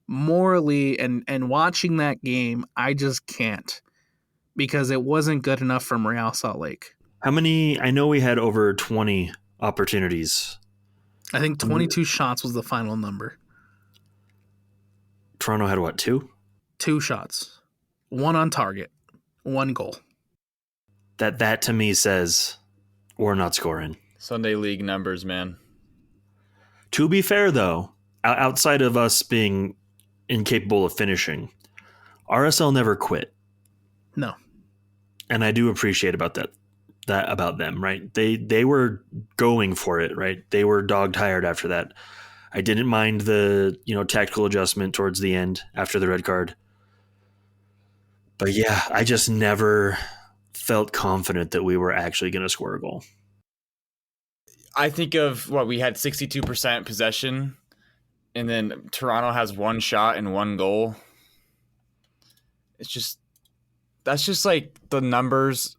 morally and watching that game, I just can't, because it wasn't good enough from Real Salt Lake. How many? I know we had over 20 opportunities. I think 22 shots was the final number. Toronto had what, 2? 2 shots. 1 on target. 1 goal. That to me says we're not scoring. Sunday League numbers, man. To be fair, though, outside of us being incapable of finishing, RSL never quit. No. And I do appreciate that about them, right? They were going for it, right? They were dog tired after that. I didn't mind the, tactical adjustment towards the end after the red card. But yeah, I just never felt confident that we were actually going to score a goal. I think of we had 62% possession, and then Toronto has 1 shot and 1 goal. That's just like the numbers,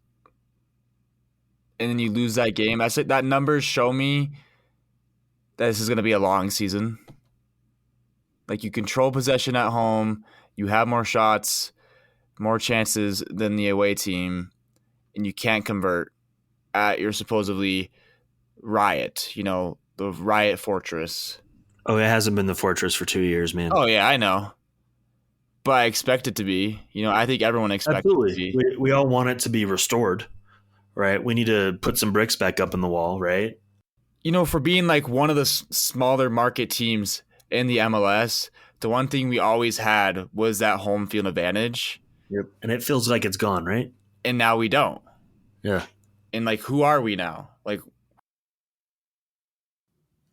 and then you lose that game. That numbers show me that this is going to be a long season. Like, you control possession at home, you have more shots, more chances than the away team, and you can't convert at your supposedly Riot, the Riot Fortress. Oh, it hasn't been the Fortress for 2 years, man. Oh, yeah, I know. But I expect it to be. I think everyone expects it to be. We all want it to be restored, right? We need to put some bricks back up in the wall, right? For being like one of the smaller market teams in the MLS, the one thing we always had was that home field advantage. Yep. And it feels like it's gone, right? And now we don't. Yeah. And like, who are we now? Like,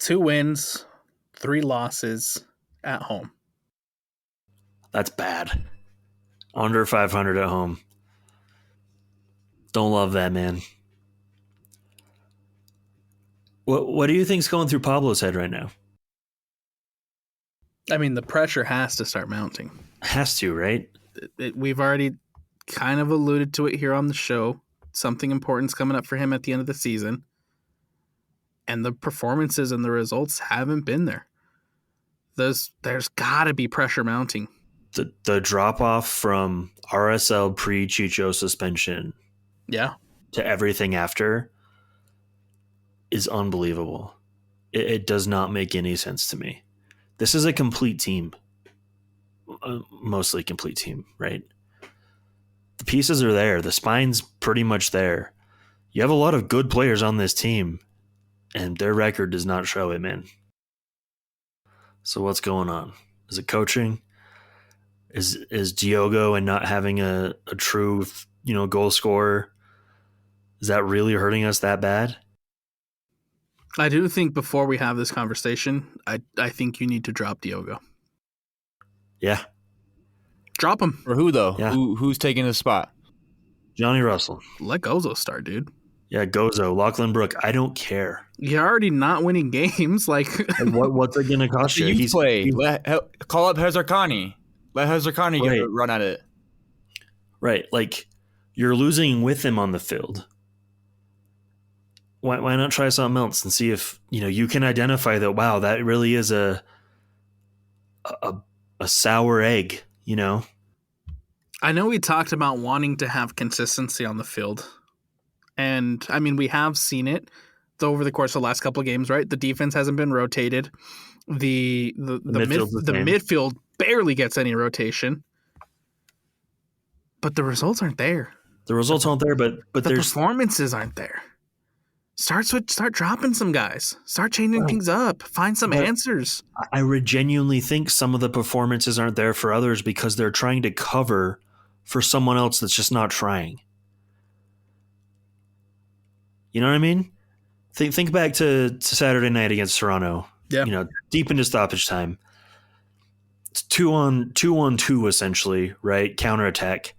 2 wins, 3 losses at home. That's bad. Under 500 at home. Don't love that, man. What do you think's going through Pablo's head right now? I mean, the pressure has to start mounting. Has to, right? We've already kind of alluded to it here on the show. Something important's coming up for him at the end of the season. And the performances and the results haven't been there. There's got to be pressure mounting. The drop-off from RSL pre-Chicho suspension to everything after is unbelievable. It does not make any sense to me. This is a complete team. Mostly complete team, right? The pieces are there. The spine's pretty much there. You have a lot of good players on this team, and their record does not show it, man. So what's going on? Is it coaching? Is Diogo and not having a true, goal scorer? Is that really hurting us that bad? I do think before we have this conversation, I think you need to drop Diogo. Yeah. Drop him. For who though? Yeah. Who's taking his spot? Johnny Russell. Let Gozo start, dude. Yeah, Gozo, Lachlan Brook. I don't care. You're already not winning games. What's it going to cost you? He's play. Call up Hazarkani. Let Hazarkani get a run at it. Right. Like, you're losing with him on the field. Why not try something else and see if you can identify that? Wow, that really is a sour egg. I know we talked about wanting to have consistency on the field, and I mean we have seen it over the course of the last couple of games. Right, the defense hasn't been rotated. The midfield barely gets any rotation, but the results aren't there. The results aren't there, but the performances aren't there. Start dropping some guys. Start changing things up. Find some answers. I genuinely think some of the performances aren't there for others because they're trying to cover for someone else that's just not trying. You know what I mean? Think back to Saturday night against Toronto. Yeah. Deep into stoppage time. It's 2-on-2 essentially, right? Counterattack.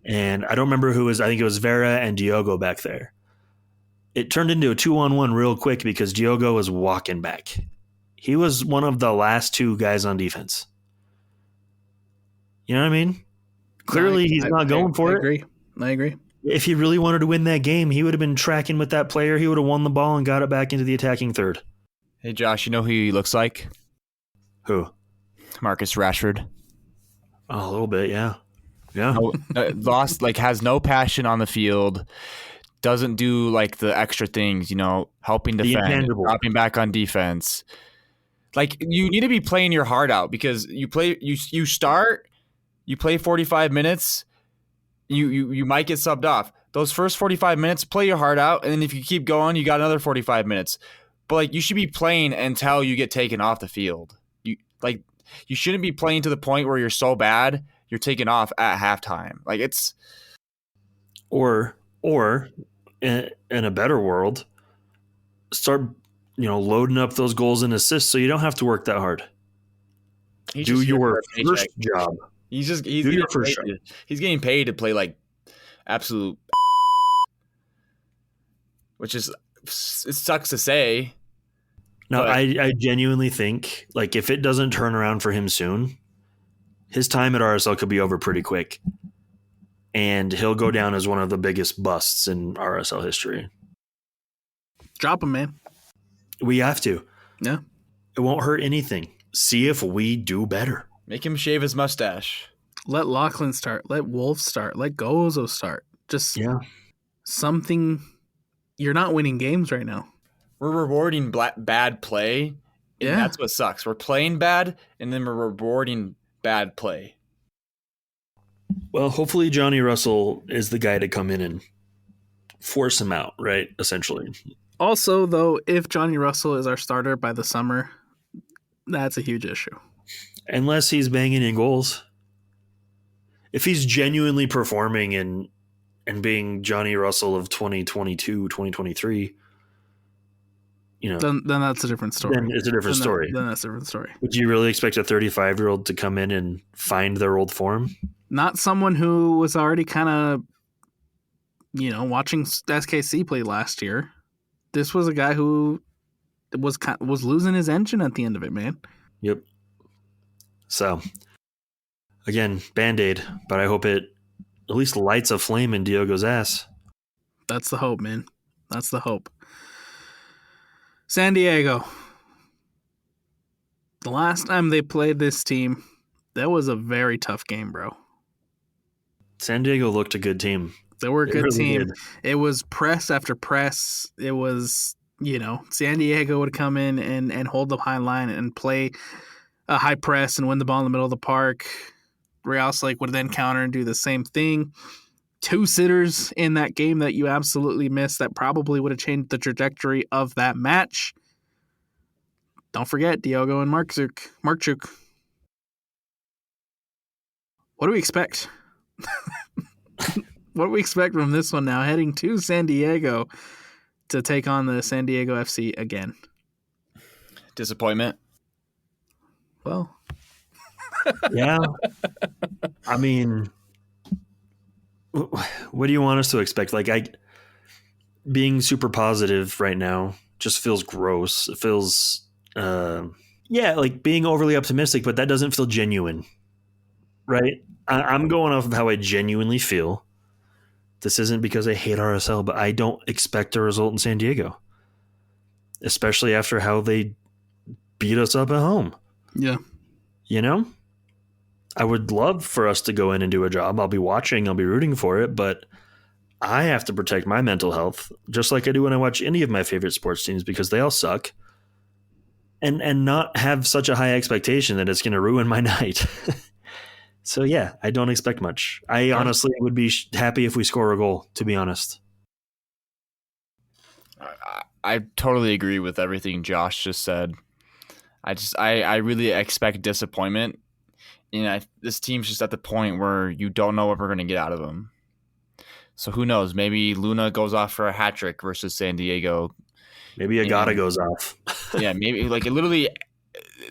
And I don't remember who was. I think it was Vera and Diogo back there. It turned into a 2-on-1 real quick because Diogo was walking back. He was one of the last 2 guys on defense. You know what I mean? Clearly, he's not going for it. I agree. If he really wanted to win that game, he would have been tracking with that player. He would have won the ball and got it back into the attacking third. Hey, Josh, you know who he looks like? Who? Marcus Rashford. Oh, a little bit, yeah. Yeah. Has no passion on the field. Doesn't do the extra things, helping defend, dropping back on defense. You need to be playing your heart out because you play 45 minutes, you might get subbed off. Those first 45 minutes, play your heart out, and then if you keep going, you got another 45 minutes. But you should be playing until you get taken off the field. You shouldn't be playing to the point where you're so bad you're taken off at halftime. It's Or in a better world, start loading up those goals and assists so you don't have to work that hard. Do your first job. He's getting paid to play absolute, which is, it sucks to say. No, I genuinely think if it doesn't turn around for him soon, his time at RSL could be over pretty quick. And he'll go down as one of the biggest busts in RSL history. Drop him, man. We have to. Yeah. It won't hurt anything. See if we do better. Make him shave his mustache. Let Lachlan start. Let Wolf start. Let Gozo start. Just something. You're not winning games right now. We're rewarding bad play. And that's what sucks. We're playing bad, and then we're rewarding bad play. Well, hopefully Johnny Russell is the guy to come in and force him out, right? Essentially. Also, though, if Johnny Russell is our starter by the summer, that's a huge issue. Unless he's banging in goals. If he's genuinely performing and and being Johnny Russell of 2022, 2023, then that's a different story. Then it's a different story. Then that's a different story. Would you really expect a 35-year-old to come in and find their old form? Not someone who was already kind of, watching SKC play last year. This was a guy who was losing his engine at the end of it, man. Yep. So, again, Band-Aid, but I hope it at least lights a flame in Diogo's ass. That's the hope, man. That's the hope. San Diego. The last time they played this team, that was a very tough game, bro. San Diego looked a good team. They were a good really team. did. It was press after press. It was, San Diego would come in and hold the high line and play a high press and win the ball in the middle of the park. Real Salt Lake would then counter and do the same thing. 2 sitters in that game that you absolutely missed that probably would have changed the trajectory of that match. Don't forget Diogo and Markchuk. What do we expect? What do we expect from this one now? Heading to San Diego to take on the San Diego FC again. Disappointment. Well, yeah. I mean, what do you want us to expect? Being super positive right now just feels gross. It feels, like being overly optimistic, but that doesn't feel genuine, right? I'm going off of how I genuinely feel. This isn't because I hate RSL, but I don't expect a result in San Diego, especially after how they beat us up at home. yeah. I would love for us to go in and do a job. I'll be watching, I'll be rooting for it, but I have to protect my mental health, just like I do when I watch any of my favorite sports teams, because they all suck. And not have such a high expectation that it's going to ruin my night. So yeah, I don't expect much. I honestly would be happy if we score a goal, to be honest. I totally agree with everything Josh just said. I really expect disappointment. This team's just at the point where you don't know what we're going to get out of them. So who knows? Maybe Luna goes off for a hat trick versus San Diego. Maybe Agada goes off. Yeah, maybe literally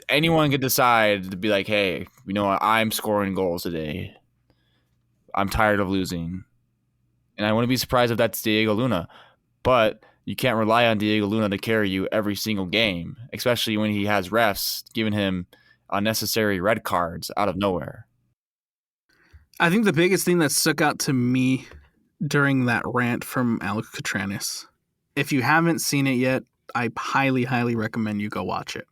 anyone could decide to be like, hey, you know what? I'm scoring goals today. I'm tired of losing. And I wouldn't be surprised if that's Diego Luna. But you can't rely on Diego Luna to carry you every single game, especially when he has refs giving him unnecessary red cards out of nowhere. I think the biggest thing that stuck out to me during that rant from Alex Catranis, if you haven't seen it yet, I highly, highly recommend you go watch it.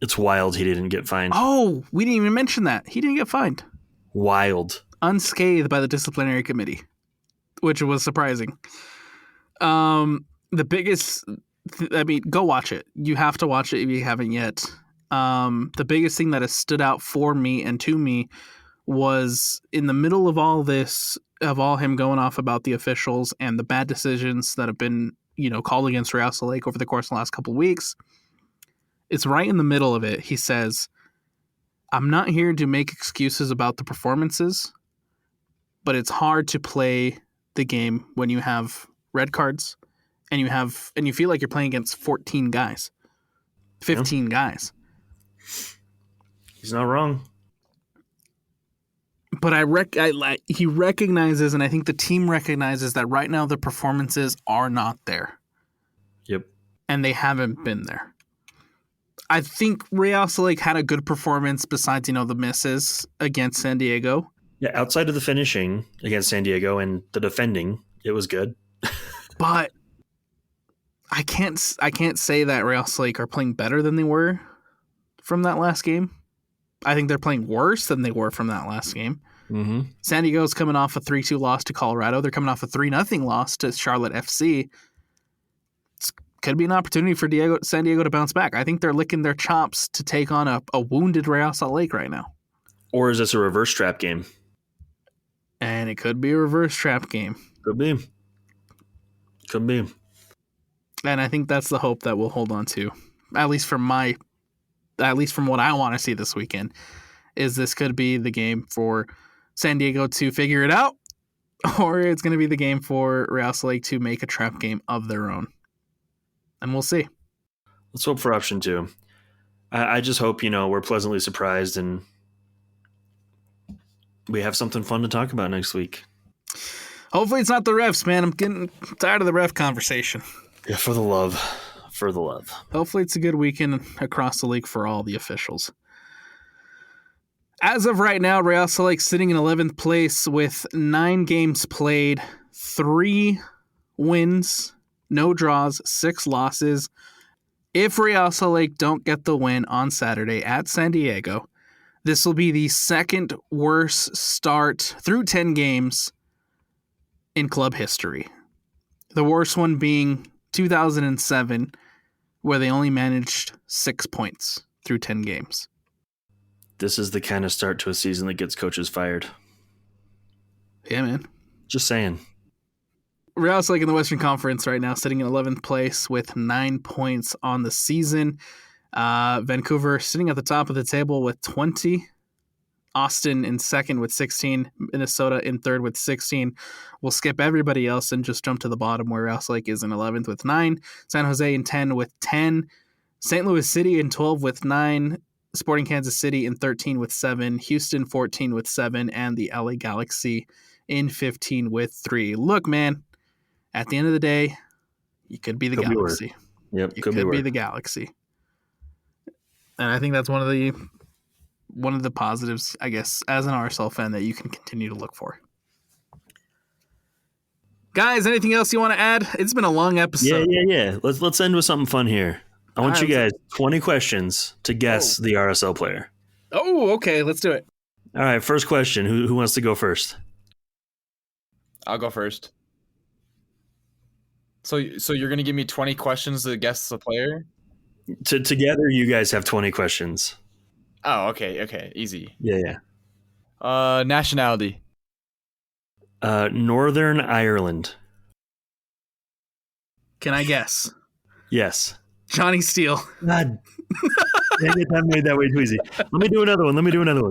It's wild he didn't get fined. Oh, we didn't even mention that. He didn't get fined. Wild. Unscathed by the disciplinary committee, which was surprising. The biggest, go watch it. You have to watch it if you haven't yet. The biggest thing that has stood out for me and to me was in the middle of all this, of all him going off about the officials and the bad decisions that have been, called against Real Salt Lake over the course of the last couple of weeks. It's right in the middle of it. He says, I'm not here to make excuses about the performances, but it's hard to play the game when you have red cards and you feel like you're playing against 14 guys, 15 guys. He's not wrong. But he recognizes, and I think the team recognizes that right now the performances are not there. Yep. And they haven't been there. I think Real Salt Lake had a good performance besides, the misses against San Diego. Yeah, outside of the finishing against San Diego and the defending, it was good. But I can't say that Real Salt Lake are playing better than they were from that last game. I think they're playing worse than they were from that last game. Mm-hmm. San Diego's coming off a 3-2 loss to Colorado. They're coming off a 3-0 loss to Charlotte FC. Could be an opportunity for San Diego to bounce back. I think they're licking their chops to take on a wounded Real Salt Lake right now. Or is this a reverse trap game? And it could be a reverse trap game. Could be. Could be. And I think that's the hope that we'll hold on to. At least from what I want to see this weekend, is this could be the game for San Diego to figure it out or it's going to be the game for Real Salt Lake to make a trap game of their own. And we'll see. Let's hope for option 2. I just hope, we're pleasantly surprised and we have something fun to talk about next week. Hopefully it's not the refs, man. I'm getting tired of the ref conversation. Yeah, for the love. Hopefully it's a good weekend across the league for all the officials. As of right now, Real Salt Lake sitting in 11th place with 9 games played, 3 wins, no draws, 6 losses. If Real Salt Lake don't get the win on Saturday at San Diego, this will be the second worst start through 10 games in club history. The worst one being 2007, where they only managed 6 points through 10 games. This is the kind of start to a season that gets coaches fired. Yeah, man. Just saying. Real Salt Lake in the Western Conference right now, sitting in 11th place with 9 points on the season. Vancouver sitting at the top of the table with 20. Austin in second with 16. Minnesota in third with 16. We'll skip everybody else and just jump to the bottom where Real Salt Lake is in 11th with 9. San Jose in 10 with 10. St. Louis City in 12 with 9. Sporting Kansas City in 13 with 7. Houston 14 with 7. And the LA Galaxy in 15 with 3. Look, man. At the end of the day, you could be the Galaxy. Yep, you could be the Galaxy. And I think that's one of the positives, I guess, as an RSL fan that you can continue to look for. Guys, anything else you want to add? It's been a long episode. Yeah. Let's end with something fun here. I want you guys 20 questions to guess the RSL player. Oh, okay. Let's do it. All right, first question. Who wants to go first? I'll go first. So you're going to give me 20 questions to guess the player? Together, you guys have 20 questions. Oh, okay. Easy. Yeah. Nationality. Northern Ireland. Can I guess? Yes. Johnny Steele. God. Dang it, that made that way too easy. Let me do another one.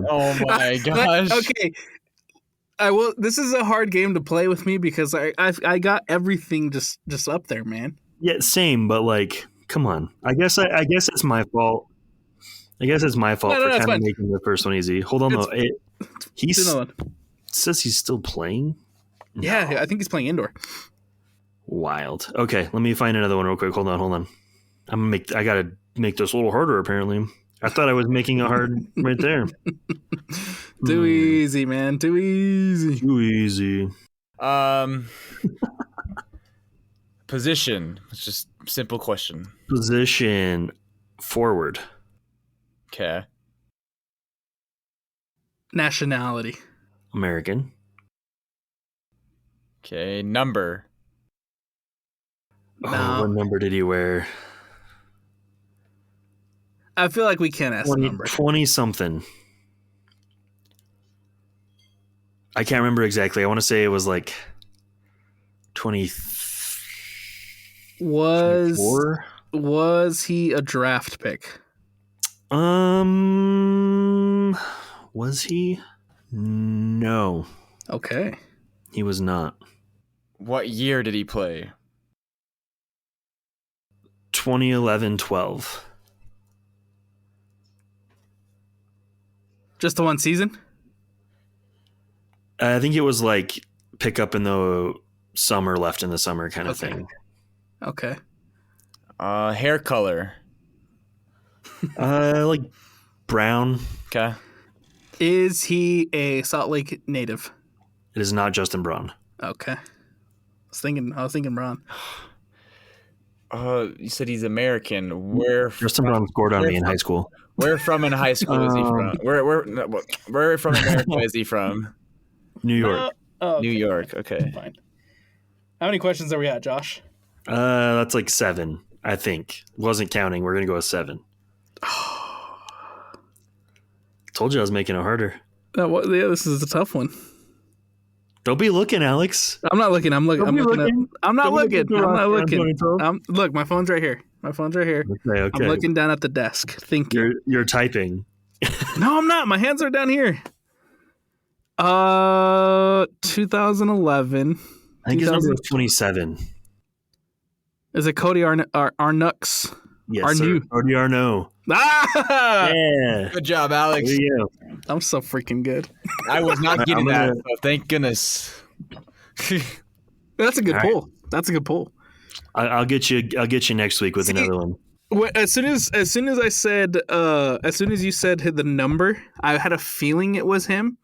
Oh my gosh. Okay. I will. This is a hard game to play with me because I got everything just up there, man. Yeah, same, but like, come on. I guess it's my fault. For kind of making the first one easy. Hold on, though. He says he's still playing? No. Yeah, I think he's playing indoor. Wild. Okay, let me find another one real quick. Hold on. I gotta make this a little harder, apparently. I thought I was making it hard right there. Too easy, man. Too easy. Position. It's just a simple question. Position. Forward. Okay. Nationality. American. Okay. Number. No. What number did he wear? I feel like we can't ask the number. 20-something. I can't remember exactly. I want to say it was like 20. Was he a draft pick? Was he? No. Okay. He was not. What year did he play? 2011-12. Just the one season? I think it was like pick up in the summer, left in the summer kind of thing. Okay. Hair color. Like brown. Okay. Is he a Salt Lake native? It is not Justin Braun. Okay. I was thinking Braun. You said he's American. Justin Braun scored on me in high school. Where from in high school is he from? Where from America is he from? New York. Okay. New York. Okay. Fine. How many questions are we at, Josh? That's like 7, I think. Wasn't counting. We're gonna go with 7. Told you I was making it harder. Yeah, this is a tough one. Don't be looking, Alex. I'm not looking. I'm looking. Look, Look, my phone's right here. Okay. I'm looking down at the desk. Thinking. You're typing. No, I'm not. My hands are down here. 2011. I think his number was 27. Is it Cody Arnux? Yes, sir. Cody Arnaud. Ah! Yeah. Good job, Alex. There you go. I'm so freaking good. I was not getting that, so thank goodness. That's a good pull. That's a good pull. I'll get you next week with another one. As soon as you said the number, I had a feeling it was him.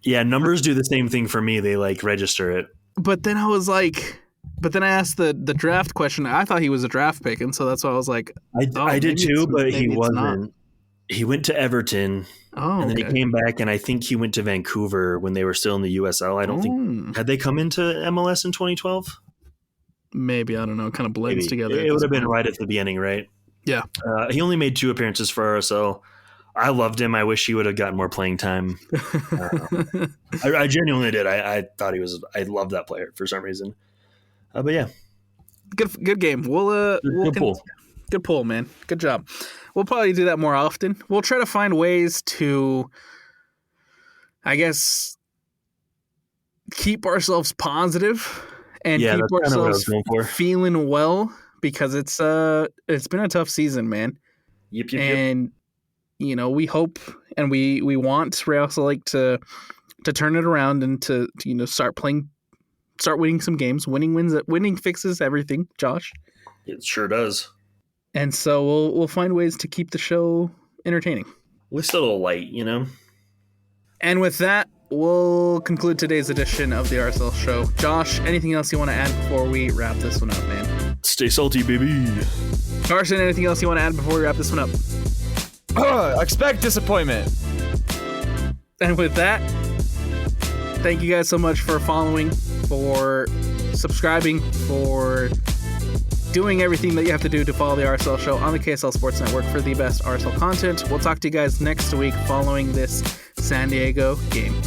Yeah, numbers do the same thing for me. They like register it. But then I was like, I asked the draft question. I thought he was a draft pick, and so that's why I was like, I did too, but he wasn't. He went to Everton, and then he came back, and I think he went to Vancouver when they were still in the USL. I don't think had they come into MLS in 2012. Maybe, I don't know. It kind of blends together. It would have been right at the beginning, right? Yeah. He only made 2 appearances for RSL. I loved him. I wish he would have gotten more playing time. I genuinely did. I thought he was. I loved that player for some reason. But yeah, good game. Good pull. Good pull, man. Good job. We'll probably do that more often. We'll try to find ways to, I guess, keep ourselves positive and keep ourselves feeling well, because it's been a tough season, man. Yep. And you know, we hope and we want Real Salt Lake to turn it around and to start winning some games. Winning fixes everything, Josh. It sure does. And so we'll find ways to keep the show entertaining. We're still a little light, you know. And with that, we'll conclude today's edition of the RSL Show. Josh, anything else you want to add before we wrap this one up, man? Stay salty, baby. Carson, anything else you want to add before we wrap this one up? Expect disappointment. And with that, thank you guys so much for following, for subscribing, for doing everything that you have to do to follow the RSL Show on the KSL Sports Network for the best RSL content. We'll talk to you guys next week following this San Diego game.